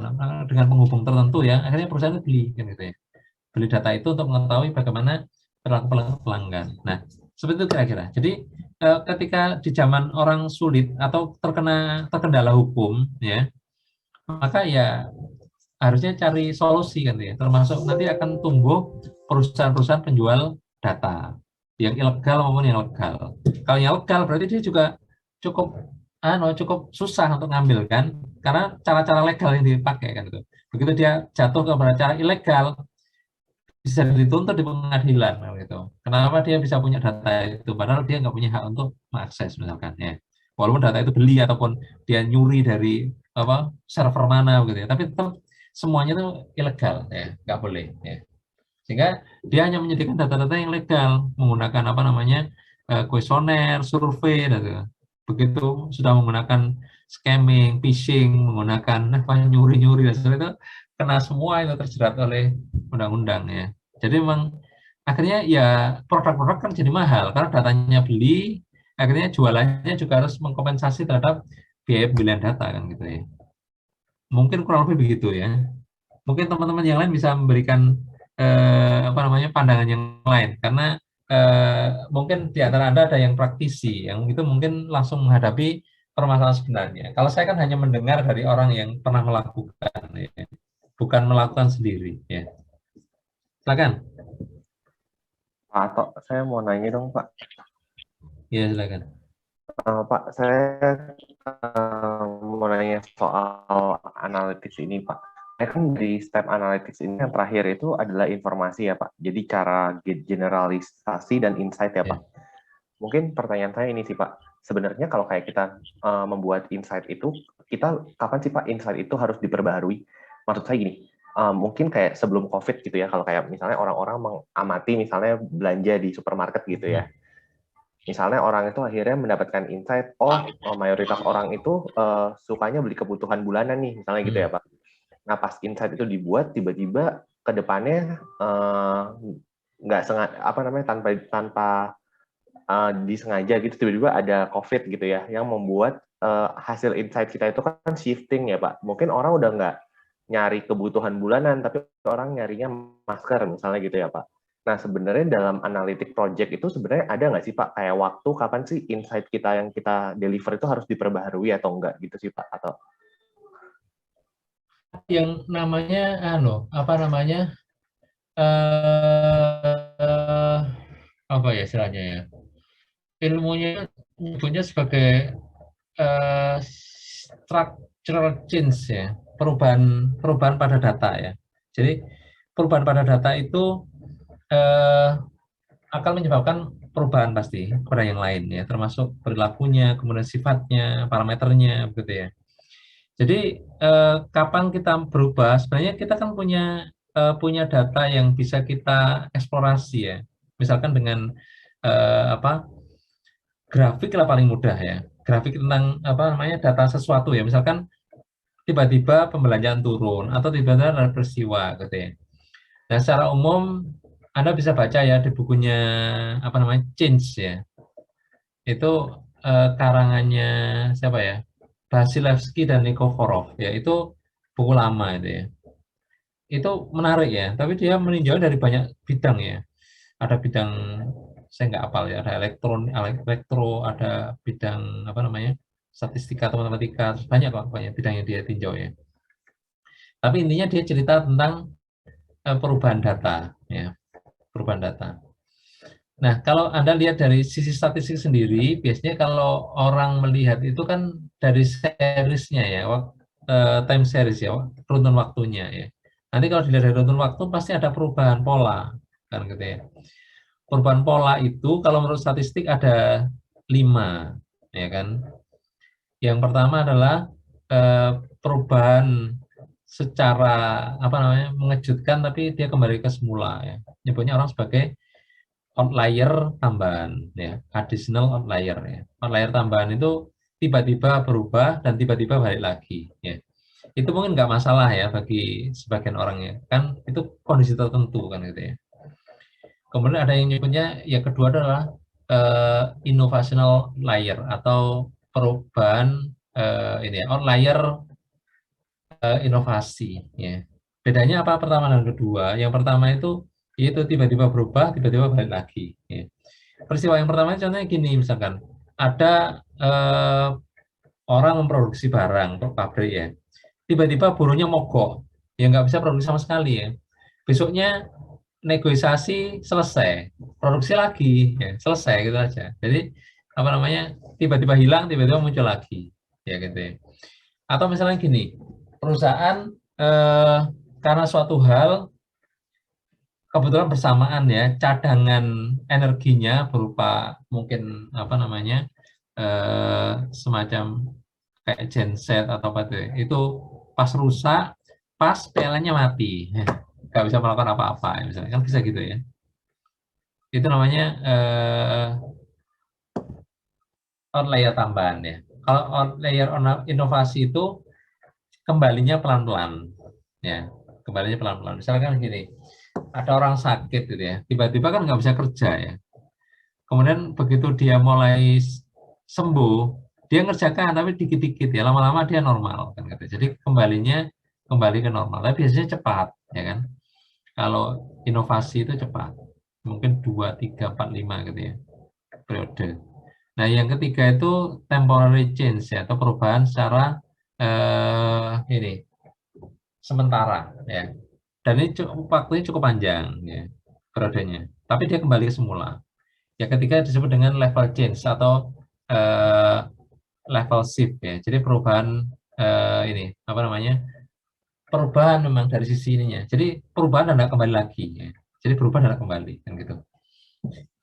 dengan penghubung tertentu ya, akhirnya perusahaan itu beli kan gitu ya. Beli data itu untuk mengetahui bagaimana perilaku pelanggan. Nah, seperti itu kira-kira. Jadi ketika di zaman orang sulit atau terkendala hukum ya, maka ya harusnya cari solusi kan ya. Termasuk nanti akan tumbuh perusahaan-perusahaan penjual data yang ilegal maupun yang legal. Kalau yang legal berarti dia juga cukup susah untuk ngambil kan, karena cara-cara legal yang dipakai kan itu. Begitu dia jatuh kepada cara ilegal, bisa dituntut di pengadilan gitu. Kenapa dia bisa punya data itu padahal dia nggak punya hak untuk mengakses misalkan ya. Walaupun data itu beli ataupun dia nyuri dari server mana gitu ya, tapi tetap semuanya itu ilegal ya, nggak boleh ya. Sehingga dia hanya menyediakan data-data yang legal menggunakan kuesioner, survei gitu. Begitu sudah menggunakan scamming, phishing, menggunakan nyuri-nyuri dan sebagainya, itu kena semua, itu terjerat oleh undang-undang ya. Jadi memang akhirnya ya produk-produk kan jadi mahal karena datanya beli, akhirnya jualannya juga harus mengkompensasi terhadap biaya pembelian data kan gitu ya. Mungkin kurang lebih begitu ya. Mungkin teman-teman yang lain bisa memberikan pandangan yang lain, karena mungkin di antara Anda ada yang praktisi yang itu mungkin langsung menghadapi permasalahan sebenarnya. Kalau saya kan hanya mendengar dari orang yang pernah melakukan ya, bukan melakukan sendiri ya. Silakan.
Pak, saya mau nanya dong, Pak.
Iya, silakan.
Pak, saya mau nanya soal analitis ini, Pak. kan di step analytics ini yang terakhir itu adalah informasi ya Pak. Jadi cara generalisasi dan insight ya Pak. Mungkin pertanyaan saya ini sih Pak. Sebenarnya kalau kayak kita membuat insight itu, kita kapan sih Pak insight itu harus diperbaharui? Maksud saya gini, mungkin kayak sebelum COVID gitu ya, kalau kayak misalnya orang-orang mengamati misalnya belanja di supermarket gitu ya. Misalnya orang itu akhirnya mendapatkan insight, mayoritas orang itu sukanya beli kebutuhan bulanan nih, misalnya gitu ya Pak. Nah pas insight itu dibuat, tiba-tiba ke depannya nggak sengaja, tanpa disengaja gitu, tiba-tiba ada COVID gitu ya, yang membuat hasil insight kita itu kan shifting ya Pak. Mungkin orang udah nggak nyari kebutuhan bulanan, tapi orang nyarinya masker misalnya gitu ya Pak. Nah, sebenarnya dalam analytic project itu sebenarnya ada nggak sih Pak, kayak waktu kapan sih insight kita yang kita deliver itu harus diperbaharui atau enggak gitu sih Pak? Atau
yang namanya apa ya istilahnya ya? Ilmunya nyebutnya sebagai structural change ya, perubahan pada data ya. Jadi perubahan pada data itu akan menyebabkan perubahan pasti pada yang lain ya, termasuk perilakunya, kemudian sifatnya, parameternya, begitu ya. Jadi kapan kita berubah? Sebenarnya kita kan punya data yang bisa kita eksplorasi ya. Misalkan dengan grafik lah paling mudah ya. Grafik tentang data sesuatu ya. Misalkan tiba-tiba pembelanjaan turun atau tiba-tiba ada peristiwa gitu ya. Nah, secara umum Anda bisa baca ya di bukunya Change ya. Itu karangannya siapa ya? Vasilevsky dan Nikiforov ya. Itu buku lama itu ya. Itu menarik ya, tapi dia meninjau dari banyak bidang ya. Ada bidang saya nggak hafal ya, ada elektro, ada bidang statistika atau matematika, banyak bidang yang dia tinjau ya. Tapi intinya dia cerita tentang perubahan data ya. Perubahan data. Nah, kalau Anda lihat dari sisi statistik sendiri, biasanya kalau orang melihat itu kan dari seriesnya ya, time series ya, runtun waktunya ya. Nanti kalau dilihat dari runtun waktu pasti ada perubahan pola, kan gitu ya. Perubahan pola itu kalau menurut statistik ada 5, ya kan. Yang pertama adalah perubahan secara mengejutkan tapi dia kembali ke semula ya. Nyebutnya orang sebagai outlier tambahan ya, additional outlier ya. Outlier tambahan itu tiba-tiba berubah dan tiba-tiba balik lagi ya. Itu mungkin nggak masalah ya bagi sebagian orang ya, kan itu kondisi tertentu kan gitu ya. Kemudian ada yang nyebutnya yang kedua adalah innovational layer atau perubahan outlier inovasi ya. Bedanya apa pertama dan kedua? Yang pertama itu tiba-tiba berubah, tiba-tiba balik lagi ya. Peristiwa yang pertama contohnya gini, misalkan ada orang memproduksi barang untuk pabrik ya, tiba-tiba buruhnya mogok ya, nggak bisa produksi sama sekali ya. Besoknya negosiasi selesai, produksi lagi ya, selesai gitu aja. Jadi tiba-tiba hilang, tiba-tiba muncul lagi ya gitu ya. Atau misalnya gini, perusahaan karena suatu hal kebetulan bersamaan ya, cadangan energinya berupa mungkin semacam kayak genset atau apa itu pas rusak, pas PLN-nya mati, nggak bisa melakukan apa-apa misalnya, kan bisa gitu ya. Itu namanya outlier tambahan ya. Kalau outlier inovasi itu kembalinya pelan-pelan ya, kembalinya pelan-pelan. Misalkan gini, ada orang sakit gitu ya, tiba-tiba kan nggak bisa kerja ya. Kemudian begitu dia mulai sembuh, dia ngerjakan tapi dikit-dikit ya, lama-lama dia normal kan gitu. Jadi kembali ke normal. Tapi biasanya cepat ya kan. Kalau inovasi itu cepat, mungkin 2, 3, 4, 5 gitu ya periode. Nah yang ketiga itu temporary change ya, atau perubahan secara sementara ya. Dan ini waktunya cukup panjang ya periodenya. Tapi dia kembali ke semula. Yang ketiga disebut dengan level change atau level shift ya. Jadi perubahan perubahan memang dari sisi ininya. Jadi perubahan tidak kembali lagi. Ya. Jadi perubahan tidak kembali, kan gitu.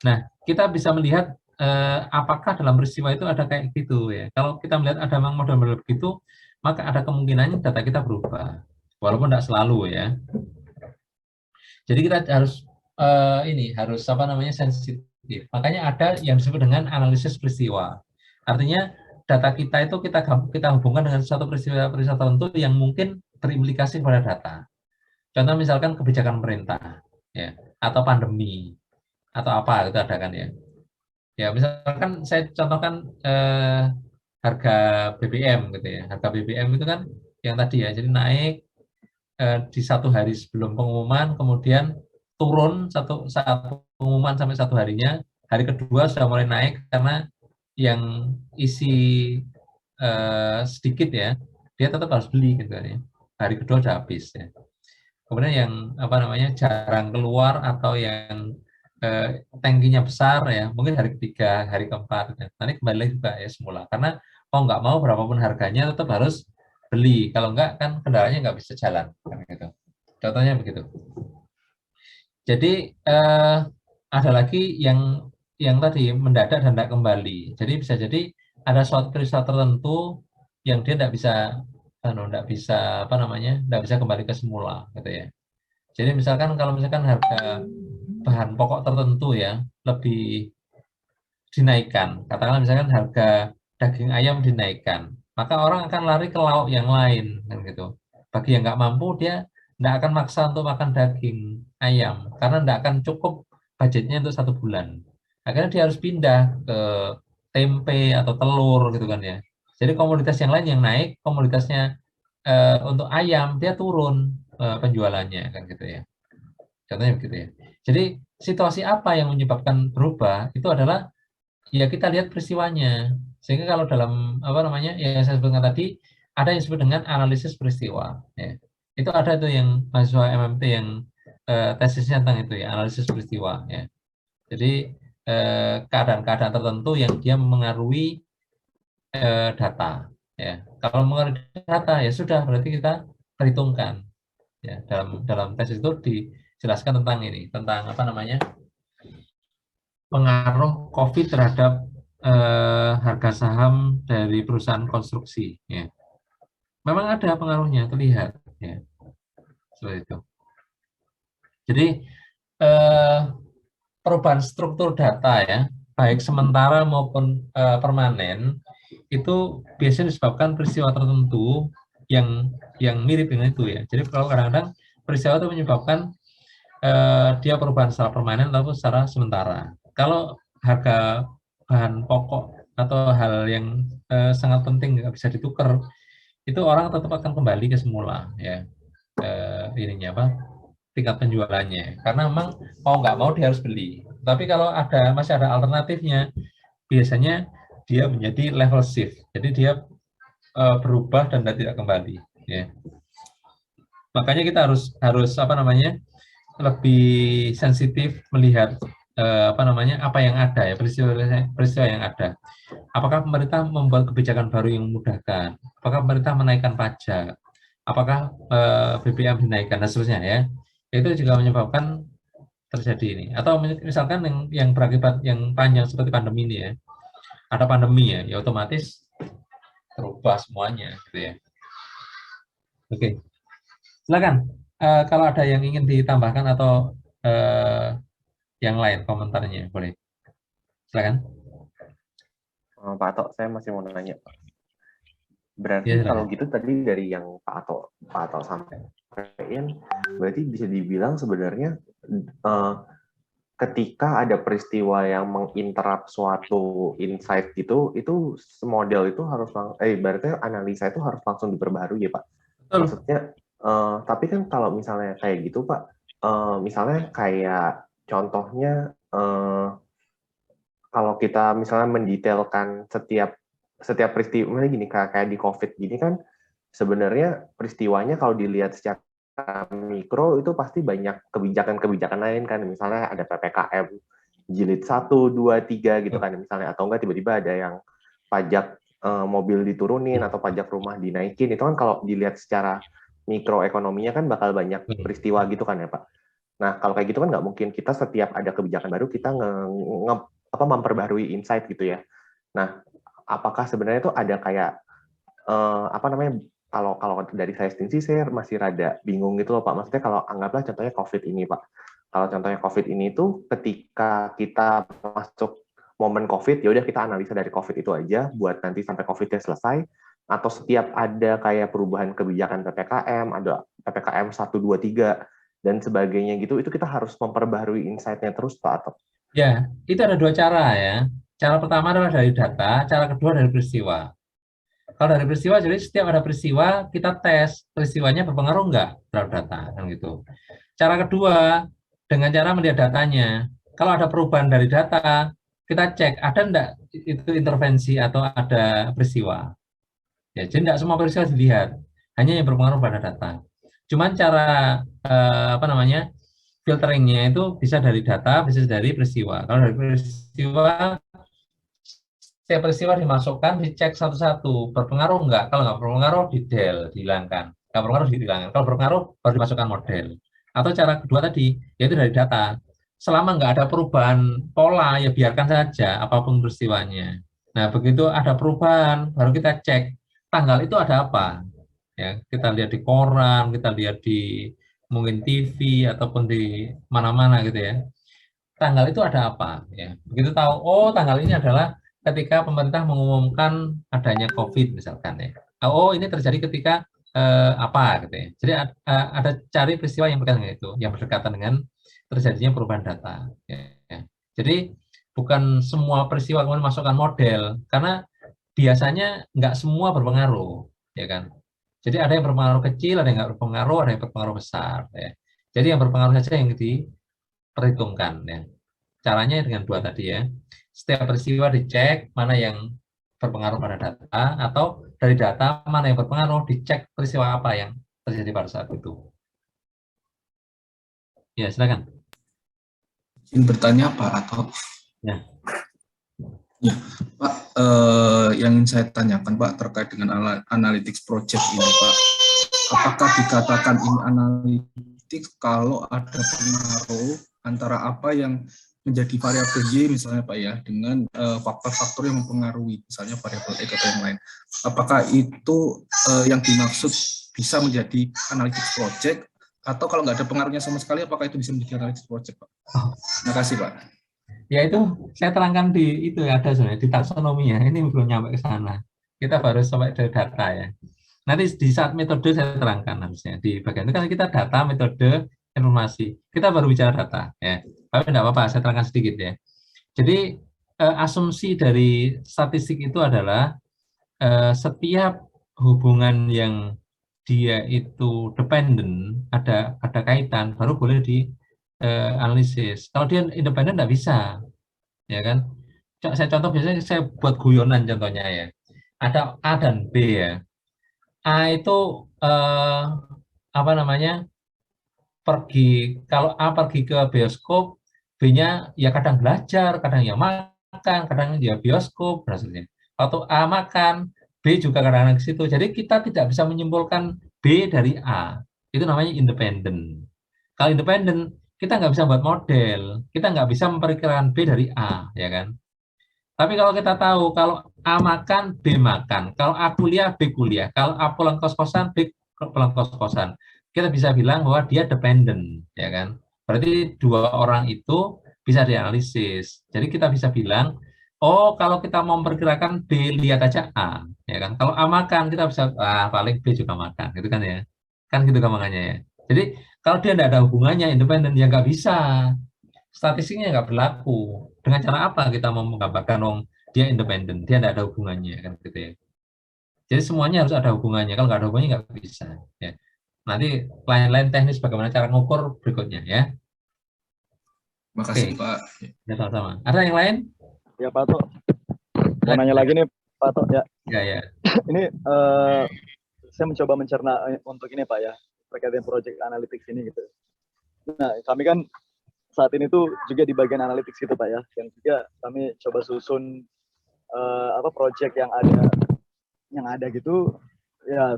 Nah, kita bisa melihat apakah dalam peristiwa itu ada kayak gitu ya. Kalau kita melihat ada memang model-model begitu, maka ada kemungkinannya data kita berubah, walaupun tidak selalu ya. Jadi kita harus harus apa namanya sensitif. Makanya ada yang disebut dengan analisis peristiwa. Artinya data kita itu kita hubungkan dengan suatu peristiwa tertentu yang mungkin berimplikasi pada data. Contoh misalkan kebijakan pemerintah, ya, atau pandemi, atau apa itu ada kan ya. Ya misalkan saya contohkan harga BBM gitu ya. Harga BBM itu kan yang tadi ya, jadi naik di 1 hari sebelum pengumuman, kemudian turun saat pengumuman sampai 1 harinya, hari kedua sudah mulai naik karena yang isi sedikit ya, dia tetap harus beli gitu ya. Hari kedua sudah habis ya. Kemudian yang apa namanya jarang keluar atau yang tangkinya besar ya, mungkin hari ketiga, hari keempat, ya. Nanti kembali lagi juga ya semula. Karena mau nggak mau berapapun harganya tetap harus beli. Kalau enggak kan kendaraannya nggak bisa jalan. Kan gitu. Contohnya begitu. Jadi ada lagi yang tadi mendadak dan tidak kembali. Jadi bisa jadi ada suatu peristiwa tertentu yang dia tidak bisa tidak bisa kembali ke semula gitu ya. Jadi misalkan kalau misalkan harga bahan pokok tertentu ya lebih dinaikkan, katakanlah misalkan harga daging ayam dinaikkan, maka orang akan lari ke lauk yang lain kan gitu. Bagi yang nggak mampu dia tidak akan maksa untuk makan daging ayam karena tidak akan cukup budgetnya untuk 1 bulan. Akhirnya dia harus pindah ke tempe atau telur gitu kan ya. Jadi komoditas yang lain yang naik, komoditasnya untuk ayam dia turun penjualannya kan gitu ya. Contohnya begitu ya. Jadi situasi apa yang menyebabkan berubah itu adalah ya kita lihat peristiwanya. Sehingga kalau dalam apa namanya yang saya sebutkan tadi ada yang disebut dengan analisis peristiwa. Ya. Itu ada itu yang mahasiswa MMT yang tesisnya tentang itu ya, analisis peristiwa. Ya. Jadi keadaan-keadaan tertentu yang dia mengaruhi data. Ya. Kalau mengaruhi data ya sudah berarti kita perhitungkan. Ya, dalam tes itu dijelaskan tentang ini, tentang apa namanya pengaruh COVID terhadap harga saham dari perusahaan konstruksi. Ya. Memang ada pengaruhnya, terlihat. Ya. Seperti itu. Jadi perubahan struktur data ya, baik sementara maupun permanen, itu biasanya disebabkan peristiwa tertentu yang mirip dengan itu ya. Jadi kalau kadang-kadang peristiwa itu menyebabkan dia perubahan secara permanen atau secara sementara. Kalau harga bahan pokok atau hal yang sangat penting nggak bisa ditukar, itu orang tetap akan kembali ke semula ya. Ininya apa? Tingkat penjualannya. Karena memang mau nggak mau dia harus beli. Tapi kalau masih ada alternatifnya, biasanya dia menjadi level shift. Jadi dia berubah dan tidak kembali. Ya. Makanya kita harus apa namanya lebih sensitif melihat apa yang ada ya peristiwa yang ada. Apakah pemerintah membuat kebijakan baru yang memudahkan? Apakah pemerintah menaikkan pajak? Apakah BBM dinaikkan dan seterusnya ya? Itu juga menyebabkan terjadi ini. Atau misalkan yang berakibat yang panjang seperti pandemi ini ya. Ada pandemi ya otomatis terubah semuanya gitu ya. Oke. Silakan kalau ada yang ingin ditambahkan atau yang lain komentarnya boleh. Silakan.
Pak Ato, saya masih mau nanya, Pak. Berarti
Ya,
kalau gitu tadi dari yang Pak Ato sampaikan, berarti bisa dibilang sebenarnya ketika ada peristiwa yang menginterrupt suatu insight gitu, itu model itu harus berarti analisa itu harus langsung diperbarui ya Pak. Maksudnya, tapi kan kalau misalnya kayak gitu Pak, misalnya kayak contohnya kalau kita misalnya mendetailkan setiap peristiwa gini kayak di COVID gini kan sebenarnya peristiwanya kalau dilihat secara mikro itu pasti banyak kebijakan-kebijakan lain kan, misalnya ada PPKM jilid 1, 2, 3 gitu kan misalnya, atau enggak tiba-tiba ada yang pajak mobil diturunin atau pajak rumah dinaikin, itu kan kalau dilihat secara mikroekonominya kan bakal banyak peristiwa gitu kan ya Pak. Nah kalau kayak gitu kan nggak mungkin kita setiap ada kebijakan baru kita memperbarui insight gitu ya. Nah apakah sebenarnya itu ada kayak kalau dari saya sendiri saya masih rada bingung gitu loh Pak. Maksudnya kalau anggaplah contohnya COVID ini Pak. Kalau contohnya COVID ini tuh ketika kita masuk momen COVID, ya udah kita analisa dari COVID itu aja buat nanti sampai COVID-nya selesai, atau setiap ada kayak perubahan kebijakan PPKM, ada PPKM 1, 2, 3, dan sebagainya gitu, itu kita harus memperbaharui insight-nya terus Pak? Atau?
Ya, itu ada dua cara ya. Cara pertama adalah dari data, cara kedua dari peristiwa. Kalau dari peristiwa, jadi setiap ada peristiwa, kita tes peristiwanya berpengaruh enggak terhadap data, kan gitu. Cara kedua, dengan cara melihat datanya. Kalau ada perubahan dari data, kita cek ada enggak itu intervensi atau ada peristiwa. Ya, jadi enggak semua peristiwa dilihat, hanya yang berpengaruh pada data. Cuman cara filteringnya itu bisa dari data, bisa dari peristiwa. Kalau dari peristiwa, setiap peristiwa dimasukkan, dicek satu-satu, berpengaruh enggak? Kalau enggak berpengaruh, dihilangkan. Enggak berpengaruh, dihilangkan. Kalau berpengaruh, baru dimasukkan model. Atau cara kedua tadi, yaitu dari data. Selama enggak ada perubahan pola, ya biarkan saja apapun peristiwanya. Nah, begitu ada perubahan, baru kita cek tanggal itu ada apa. Ya, kita lihat di koran, kita lihat di mungkin TV ataupun di mana-mana gitu ya. Tanggal itu ada apa? Ya, begitu tahu, oh tanggal ini adalah ketika pemerintah mengumumkan adanya COVID misalkan ya. Oh ini terjadi ketika apa gitu ya. Jadi ada cari peristiwa yang berkaitan dengan itu, yang berdekatan dengan terjadinya perubahan data. Ya. Jadi bukan semua peristiwa kemudian masukkan model, karena biasanya nggak semua berpengaruh, ya kan. Jadi ada yang berpengaruh kecil, ada yang nggak berpengaruh, ada yang berpengaruh besar. Ya. Jadi yang berpengaruh saja yang diperhitungkan. Ya. Caranya dengan dua tadi ya. Setiap peristiwa dicek mana yang berpengaruh pada data, atau dari data mana yang berpengaruh, dicek peristiwa apa yang terjadi pada saat itu. Ya, silakan.
Ingin bertanya Pak atau?
Ya.
Ya, Pak, yang ingin saya tanyakan Pak terkait dengan analytics project ini Pak. Apakah dikatakan ini analytics kalau ada pengaruh antara apa yang menjadi variabel Y misalnya Pak ya, dengan faktor-faktor yang mempengaruhi, misalnya variabel X atau yang lain. Apakah itu yang dimaksud bisa menjadi analytics project, atau kalau nggak ada pengaruhnya sama sekali, apakah itu bisa menjadi analytics project Pak? Terima kasih Pak.
Ya itu saya terangkan di itu ada sebenarnya di taksonomi ya, ini belum nyampe ke sana. Kita baru sampai ke data ya. Nanti di saat metode saya terangkan harusnya di bagian itu kan kita data, metode, informasi. Kita baru bicara data ya. Tapi tidak apa-apa, saya terangkan sedikit ya. Jadi asumsi dari statistik itu adalah setiap hubungan yang dia itu dependen, ada kaitan, baru boleh dianalisis. Kalau dia independen tidak bisa, ya kan? Saya contoh biasanya saya buat guyonan contohnya ya. Ada A dan B ya. A itu kalau A pergi ke bioskop, B-nya ya kadang belajar, kadang ya makan, kadang ya bioskop, hasilnya. Waktu A makan, B juga kadang-kadang ke situ. Jadi kita tidak bisa menyimpulkan B dari A. Itu namanya independen. Kalau independen, kita nggak bisa buat model, kita nggak bisa memperkirakan B dari A, ya kan? Tapi kalau kita tahu, kalau A makan, B makan. Kalau A kuliah, B kuliah. Kalau A pulang kos-kosan, B pulang kos-kosan. Kita bisa bilang bahwa dia dependent, ya kan? Berarti dua orang itu bisa dianalisis. Jadi kita bisa bilang, oh kalau kita mau memperkirakan B, lihat aja A, ya kan? Kalau A makan, kita bisa paling B juga makan, gitu kan ya? Kan gitu gampangannya ya. Jadi kalau dia tidak ada hubungannya, independen, ya nggak bisa. Statistiknya nggak berlaku. Dengan cara apa kita mau menggambarkan dia independen, dia tidak ada hubungannya, kan gitu ya. Jadi semuanya harus ada hubungannya. Kalau nggak ada hubungannya nggak bisa. Ya. Nanti lain-lain teknis bagaimana cara ngukur berikutnya ya.
Makasih Pak.
Ya sama-sama. Ada yang lain?
Ya Pak Tok. Mau nanya lagi nih Pak Tok ya.
Ya.
Ini saya mencoba mencerna untuk ini Pak ya, terkait dengan project analytics ini gitu. Nah kami kan saat ini tuh juga di bagian analytics gitu Pak ya, yang juga kami coba susun project yang ada gitu ya.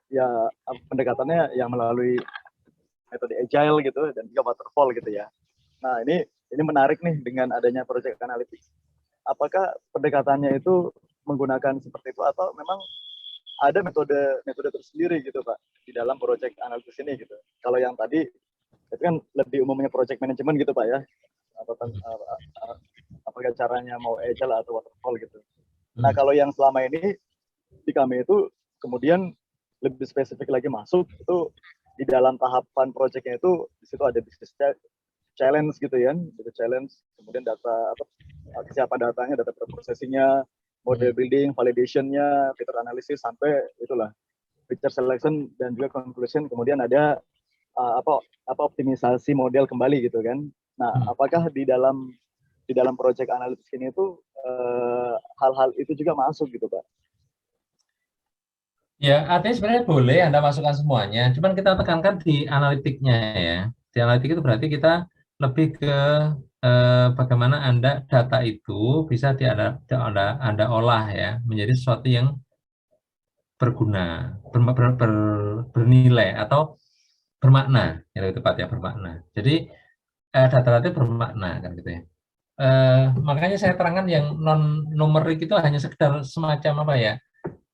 ya pendekatannya yang melalui metode agile gitu dan juga waterfall gitu ya. Nah, ini menarik nih dengan adanya project analytics. Apakah pendekatannya itu menggunakan seperti itu atau memang ada metode tersendiri gitu Pak di dalam project analytics ini gitu. Kalau yang tadi itu kan lebih umumnya project management gitu Pak ya. Apakah caranya mau agile atau waterfall gitu. Nah, kalau yang selama ini di kami itu kemudian lebih spesifik lagi masuk itu di dalam tahapan projectnya itu di situ ada business challenge gitu ya, challenge, kemudian data siapa datanya, data processingnya, model building, validationnya, feature analysis sampai itulah feature selection dan juga conclusion, kemudian ada optimisasi model kembali gitu kan. Nah, apakah di dalam project analytics ini tuh hal-hal itu juga masuk gitu Pak?
Ya, artinya sebenarnya boleh Anda masukkan semuanya, cuman kita tekankan di analitiknya ya. Di analitik itu berarti kita lebih ke bagaimana Anda data itu bisa Anda olah ya menjadi sesuatu yang berguna, bernilai atau bermakna, ya lebih tepat ya, bermakna. Jadi data-data bermakna kan gitu ya. Makanya saya terangkan yang non numerik itu hanya sekedar semacam apa ya,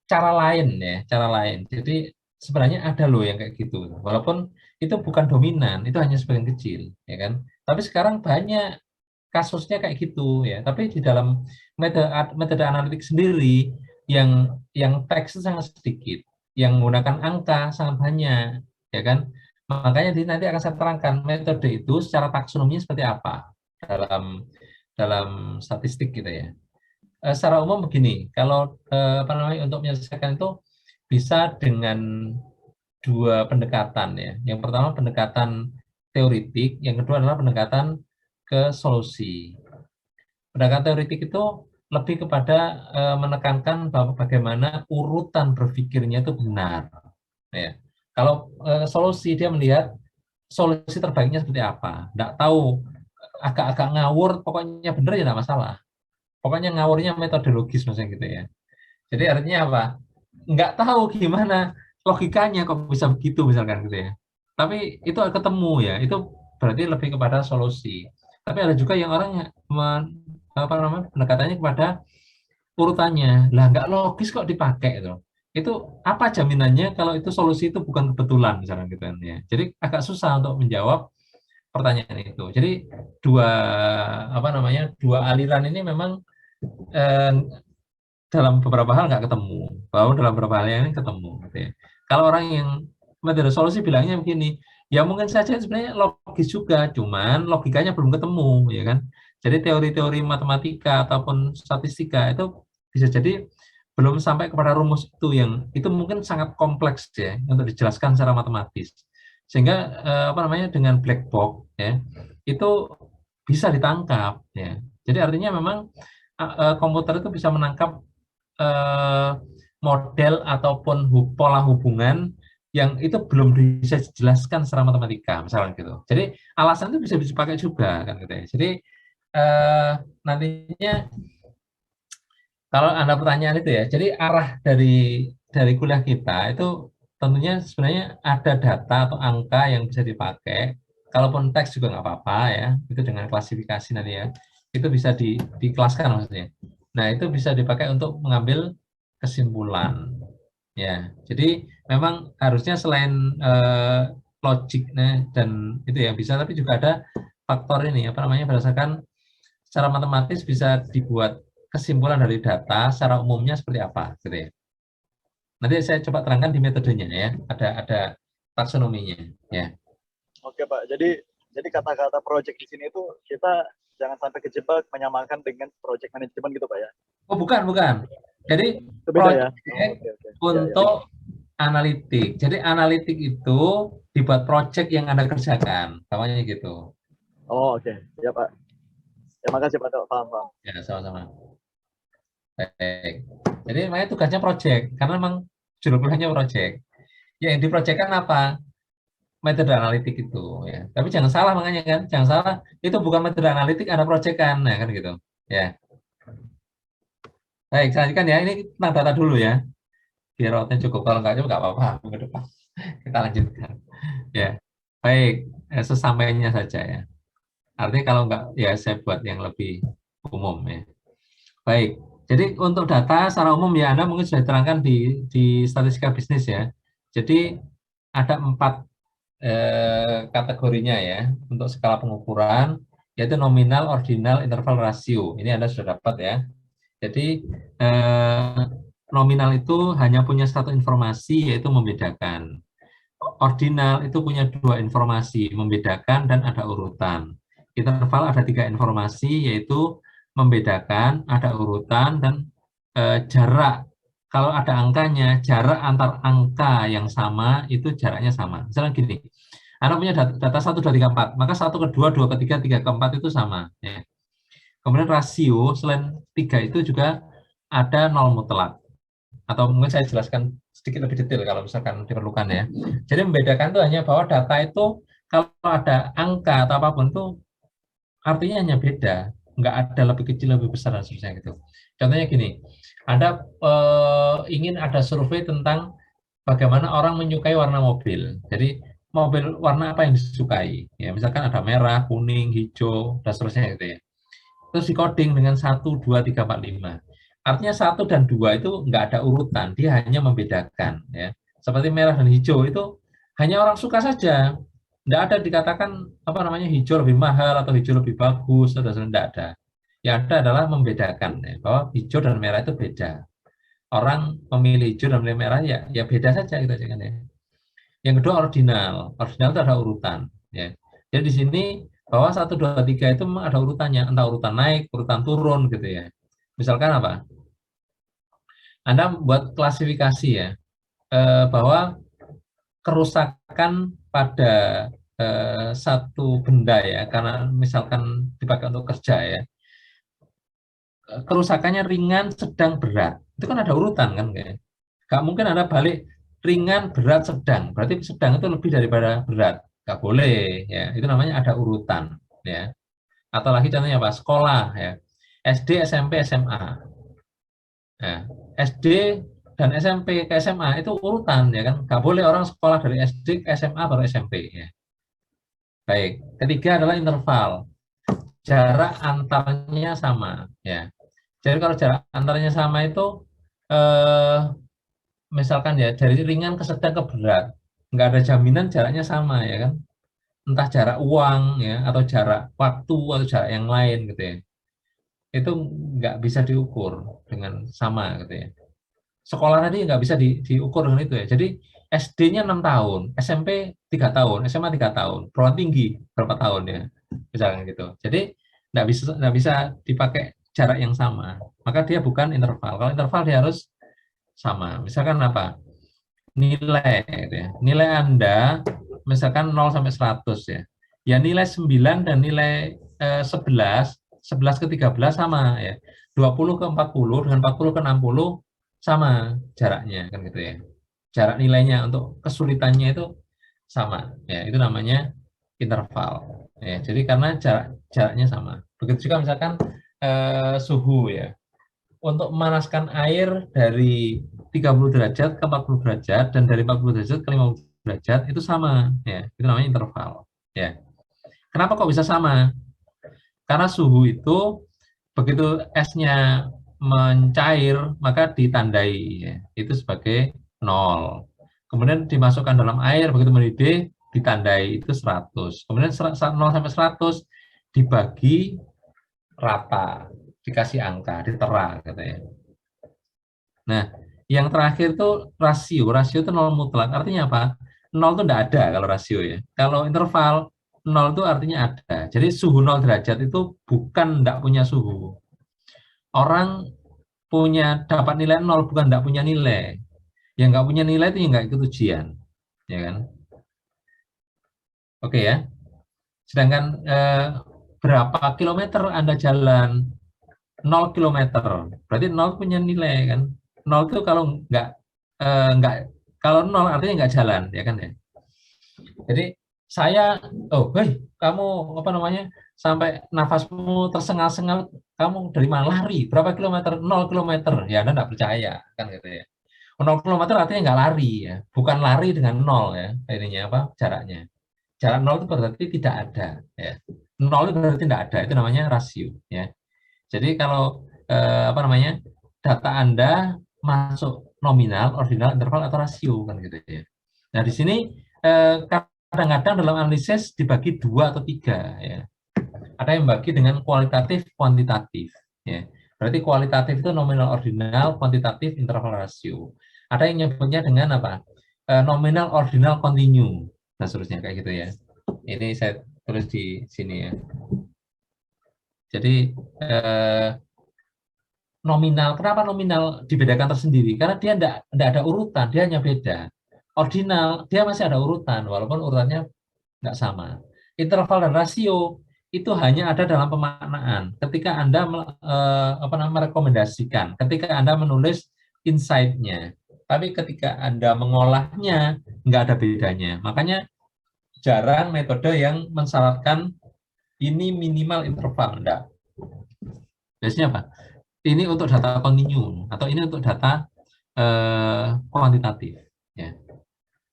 cara lain ya, cara lain. Jadi sebenarnya ada loh yang kayak gitu. Walaupun itu bukan dominan, itu hanya sebagian kecil, ya kan. Tapi sekarang banyak kasusnya kayak gitu ya. Tapi di dalam metode analitik sendiri yang teks itu sangat sedikit, yang menggunakan angka sangat banyak, ya kan. Makanya nanti akan saya terangkan metode itu secara taksonominya seperti apa dalam statistik gitu ya. Secara umum begini, kalau untuk menyelesaikan itu bisa dengan dua pendekatan ya. Yang pertama pendekatan teoritik, yang kedua adalah pendekatan ke solusi. Pendekatan teoritik itu lebih kepada menekankan bahwa bagaimana urutan berpikirnya itu benar. Ya. Kalau solusi dia melihat solusi terbaiknya seperti apa. Tidak tahu, agak-agak ngawur, pokoknya benar ya tidak masalah. Pokoknya ngawurnya metodologis misalnya gitu ya. Jadi artinya apa? Nggak tahu gimana logikanya kok bisa begitu misalkan gitu ya. Tapi itu ketemu ya, itu berarti lebih kepada solusi. Tapi ada juga yang orang pendekatannya kepada urutannya. Lah nggak logis kok dipakai itu. Itu apa jaminannya kalau itu solusi itu bukan kebetulan misalkan gitu ya. Jadi agak susah untuk menjawab pertanyaan itu. Jadi dua aliran ini memang dalam beberapa hal nggak ketemu, bahwa dalam beberapa hal yang ketemu. Gitu ya. Kalau orang yang metode solusi bilangnya begini, ya mungkin saja sebenarnya logis juga, cuman logikanya belum ketemu, ya kan? Jadi teori-teori matematika ataupun statistika itu bisa jadi belum sampai kepada rumus itu yang itu mungkin sangat kompleks ya untuk dijelaskan secara matematis. Sehingga dengan black box ya itu bisa ditangkap ya. Jadi artinya memang komputer itu bisa menangkap model ataupun pola hubungan yang itu belum bisa dijelaskan secara matematika, misalnya gitu. Jadi alasan itu bisa dipakai juga kan gitu ya. Jadi nantinya kalau Anda pertanyaan itu ya, jadi arah dari kuliah kita itu tentunya sebenarnya ada data atau angka yang bisa dipakai. Kalaupun teks juga nggak apa-apa ya, itu dengan klasifikasi nanti ya, itu bisa dikelaskan maksudnya. Nah itu bisa dipakai untuk mengambil kesimpulan. Ya, jadi memang harusnya selain logiknya dan itu ya bisa, tapi juga ada faktor ini berdasarkan secara matematis bisa dibuat kesimpulan dari data secara umumnya seperti apa, gitu ya. Nanti saya coba terangkan di metodenya ya, ada taksonominya ya.
Oke Pak, jadi kata-kata project di sini itu kita jangan sampai kejebak menyamakan dengan project management gitu Pak ya?
Oh bukan. Jadi
beda ya?
untuk analitik. Jadi analitik itu dibuat project yang Anda kerjakan, namanya gitu.
Oh oke, ya Pak. Ya makasih Pak, paham.
Ya sama-sama. Baik. Jadi makanya tugasnya project, karena memang judul kuliahnya project. Ya, yang diprojekkan apa? Metode analitik itu ya. Tapi jangan salah makanya kan, jangan salah, itu bukan metode analitik, ada project-kan, nah kan gitu. Ya. Baik, selanjutnya ya, ini tentang data dulu ya. biar waktunya cukup. Kalau nggak cukup nggak apa-apa, minggu depan kita lanjutkan. Ya, baik, sesampainya saja ya. Artinya kalau nggak, ya saya buat yang lebih umum ya. Baik, jadi untuk data secara umum ya Anda mungkin sudah diterangkan di statistika bisnis ya. Jadi ada 4 kategorinya ya untuk skala pengukuran, yaitu nominal, ordinal, interval, rasio. Ini Anda sudah dapat ya. Jadi nominal itu hanya punya satu informasi, yaitu membedakan. Ordinal itu punya 2 informasi, membedakan dan ada urutan. Interval ada 3 informasi, yaitu membedakan, ada urutan, dan jarak. Kalau ada angkanya, jarak antar angka yang sama itu jaraknya sama. Misalnya gini, Anda punya data 1, 2, 3, 4, maka 1 ke 2, 2 ke 3, 3 ke 4 itu sama. Ya. Kemudian rasio, selain 3 itu juga ada nol mutlak. Atau mungkin saya jelaskan sedikit lebih detail kalau misalkan diperlukan ya. Jadi membedakan itu hanya bahwa data itu kalau ada angka atau apapun itu artinya hanya beda. Nggak ada lebih kecil, lebih besar, dan sebagainya gitu. Contohnya gini, Anda ingin ada survei tentang bagaimana orang menyukai warna mobil. Jadi mobil warna apa yang disukai? Ya, misalkan ada merah, kuning, hijau, dan seterusnya gitu ya. Terus di coding dengan 1, 2, 3, 4, 5. Artinya 1 dan 2 itu nggak ada urutan, dia hanya membedakan. Ya. Seperti merah dan hijau itu hanya orang suka saja. Nggak ada dikatakan apa namanya hijau lebih mahal atau hijau lebih bagus, atau tidak ada. Yang ada adalah membedakan ya, bahwa hijau dan merah itu beda. Orang memilih hijau dan memilih merah ya beda saja gitu kan ya. Yang kedua ordinal. Ordinal itu ada urutan ya. Jadi di sini bahwa 1, 2, 3 itu memang ada urutannya, entah urutan naik, urutan turun gitu ya. Misalkan apa? Anda buat klasifikasi ya, bahwa kerusakan pada satu benda ya, karena misalkan dipakai untuk kerja ya, kerusakannya ringan, sedang, berat. Itu kan ada urutan kan kayak. Gak mungkin Anda balik ringan, berat, sedang. Berarti sedang itu lebih daripada berat. Gak boleh ya. Itu namanya ada urutan ya. Atau lagi contohnya apa? Sekolah ya. SD, SMP, SMA. Nah, SD dan SMP ke SMA itu urutan ya kan. Gak boleh orang sekolah dari SD ke SMA baru SMP ya. Baik. Ketiga adalah interval. Jarak antaranya sama ya. Jadi kalau jarak antaranya sama itu misalkan ya dari ringan ke sedang ke berat, nggak ada jaminan jaraknya sama ya kan, entah jarak uang ya atau jarak waktu atau jarak yang lain gitu ya, itu nggak bisa diukur dengan sama gitu ya. Sekolah tadi nggak bisa diukur dengan itu ya. Jadi SD-nya 6 tahun, SMP 3 tahun, SMA 3 tahun, perguruan tinggi berapa tahun ya, misalkan gitu. Jadi nggak bisa dipakai jarak yang sama, maka dia bukan interval. Kalau interval dia harus sama. Misalkan apa? Nilai gitu ya. Nilai Anda misalkan 0 sampai 100 ya. Ya nilai 9 dan nilai 11 ke 13 sama ya. 20 ke 40 dengan 40 ke 60 sama jaraknya kan gitu ya. Jarak nilainya untuk kesulitannya itu sama ya. Itu namanya interval. Ya, jadi karena jaraknya sama. Begitu juga misalkan suhu ya. Untuk memanaskan air dari 30 derajat ke 40 derajat dan dari 40 derajat ke 50 derajat itu sama ya. Itu namanya interval ya. Kenapa kok bisa sama? Karena suhu itu begitu esnya mencair maka ditandai ya. Itu sebagai 0. Kemudian dimasukkan dalam air begitu mendidih ditandai itu 100. Kemudian 0 sampai 100 dibagi rata, dikasih angka, ditera katanya. Nah, yang terakhir itu rasio. Rasio itu 0 mutlak. Artinya apa? 0 itu tidak ada kalau rasio ya. Kalau interval 0 itu artinya ada. Jadi suhu 0 derajat itu bukan tidak punya suhu. Orang dapat nilai 0 bukan tidak punya nilai. Yang nggak punya nilai itu yang nggak ikut ujian, ya kan? Oke ya. Sedangkan berapa kilometer Anda jalan? 0 kilometer. Berarti 0 punya nilai kan? 0 itu kalau kalau 0 artinya nggak jalan, ya kan ya. Jadi saya, kamu apa namanya? Sampai nafasmu tersengal-sengal, kamu dari mana lari? Berapa kilometer? 0 kilometer. Ya Anda nggak percaya kan gitu ya. 0 km artinya nggak lari ya, bukan lari dengan 0 ya, ininya apa jaraknya. Jarak 0 itu berarti tidak ada ya. 0 itu berarti tidak ada, itu namanya rasio ya. Jadi kalau apa namanya data Anda masuk nominal, ordinal, interval atau rasio kan gitu ya. Nah di sini kadang-kadang dalam analisis dibagi 2 atau 3 ya. Ada yang bagi dengan kualitatif, kuantitatif ya. Berarti kualitatif itu nominal, ordinal, kuantitatif, interval, rasio. Ada yang nyebutnya dengan apa? Nominal, ordinal, continue dan seterusnya kayak gitu ya. Ini saya tulis di sini ya. Jadi nominal, kenapa nominal dibedakan tersendiri? Karena dia tidak ada urutan, dia hanya beda. Ordinal, dia masih ada urutan, walaupun urutannya nggak sama. Interval dan rasio itu hanya ada dalam pemaknaan. Ketika Anda merekomendasikan, ketika Anda menulis insight-nya, tapi ketika Anda mengolahnya, nggak ada bedanya. Makanya jarang metode yang mensyaratkan ini minimal interval, enggak. Biasanya apa? Ini untuk data kontinu atau ini untuk data kuantitatif. Ya.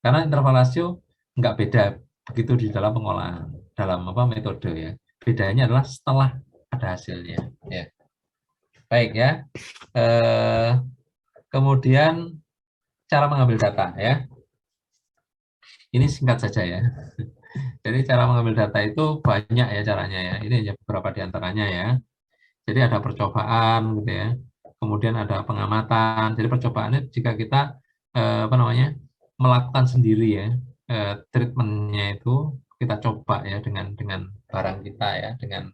Karena interval rasio nggak beda begitu di dalam pengolahan, dalam metode ya. Bedanya adalah setelah ada hasilnya. Ya. Baik ya. Kemudian cara mengambil data ya. Ini singkat saja ya. Jadi cara mengambil data itu banyak ya caranya ya. Ini hanya beberapa di antaranya ya. Jadi ada percobaan gitu ya. Kemudian ada pengamatan. Jadi percobaannya jika kita melakukan sendiri ya, treatmentnya itu kita coba ya dengan barang kita ya, dengan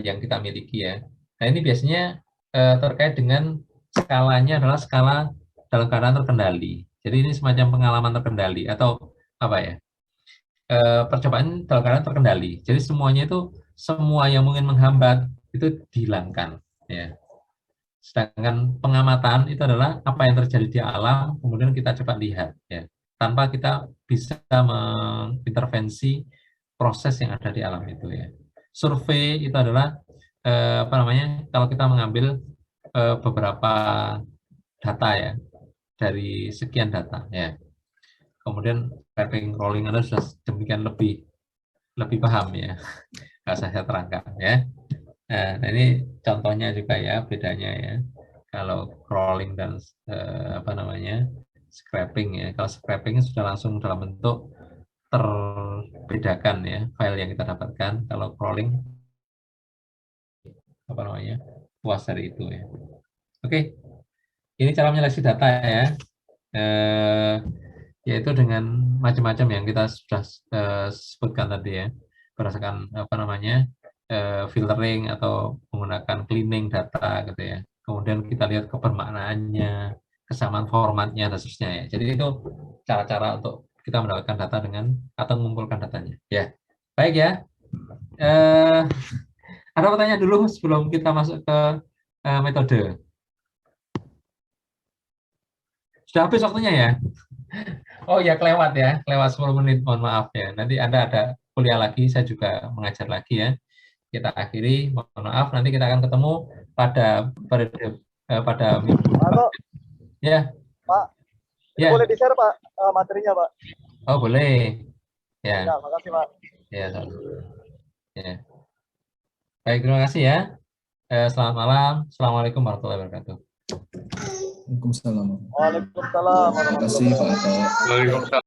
yang kita miliki ya. Nah ini biasanya terkait dengan skalanya adalah skala dalam keadaan terkendali. Jadi ini semacam pengalaman terkendali atau apa ya? Percobaan dalam keadaan terkendali. Jadi semuanya itu semua yang mungkin menghambat itu dihilangkan ya. Sedangkan pengamatan itu adalah apa yang terjadi di alam kemudian kita coba lihat ya, tanpa kita bisa mengintervensi proses yang ada di alam itu ya. Survei itu adalah kalau kita mengambil beberapa data ya dari sekian data ya. Kemudian scraping, rolling Anda sudah demikian lebih paham ya. Nggak saya terangkan ya. Nah ini contohnya juga ya bedanya ya. Kalau crawling dan scraping ya. Kalau scraping sudah langsung dalam bentuk terbedakan ya file yang kita dapatkan. Kalau crawling puas dari itu ya. Oke. Ini cara menyeleksi data ya. Yaitu dengan macam-macam yang kita sudah sebutkan tadi ya. Berdasarkan filtering atau menggunakan cleaning data gitu ya. Kemudian kita lihat kebermaknaannya, kesamaan formatnya dan seterusnya ya. Jadi itu cara-cara untuk kita mendapatkan data dengan atau mengumpulkan datanya. Ya, baik ya. Ada pertanyaan dulu sebelum kita masuk ke metode. Sudah habis waktunya ya? Oh ya kelewat ya, kelewat 10 menit. Mohon maaf ya. Nanti Anda ada kuliah lagi, saya juga mengajar lagi ya. Kita akhiri, mohon maaf, nanti kita akan ketemu pada minggu depan. Ya.
Pak,
ya.
Boleh di-share Pak materinya Pak?
Oh boleh. Ya.
Ya, makasih Pak.
Ya, ya. Baik, terima kasih ya. Selamat malam. Assalamualaikum warahmatullahi wabarakatuh.
Waalaikumsalam.
Waalaikumsalam.
Terima kasih Pak Ato.
Waalaikumsalam.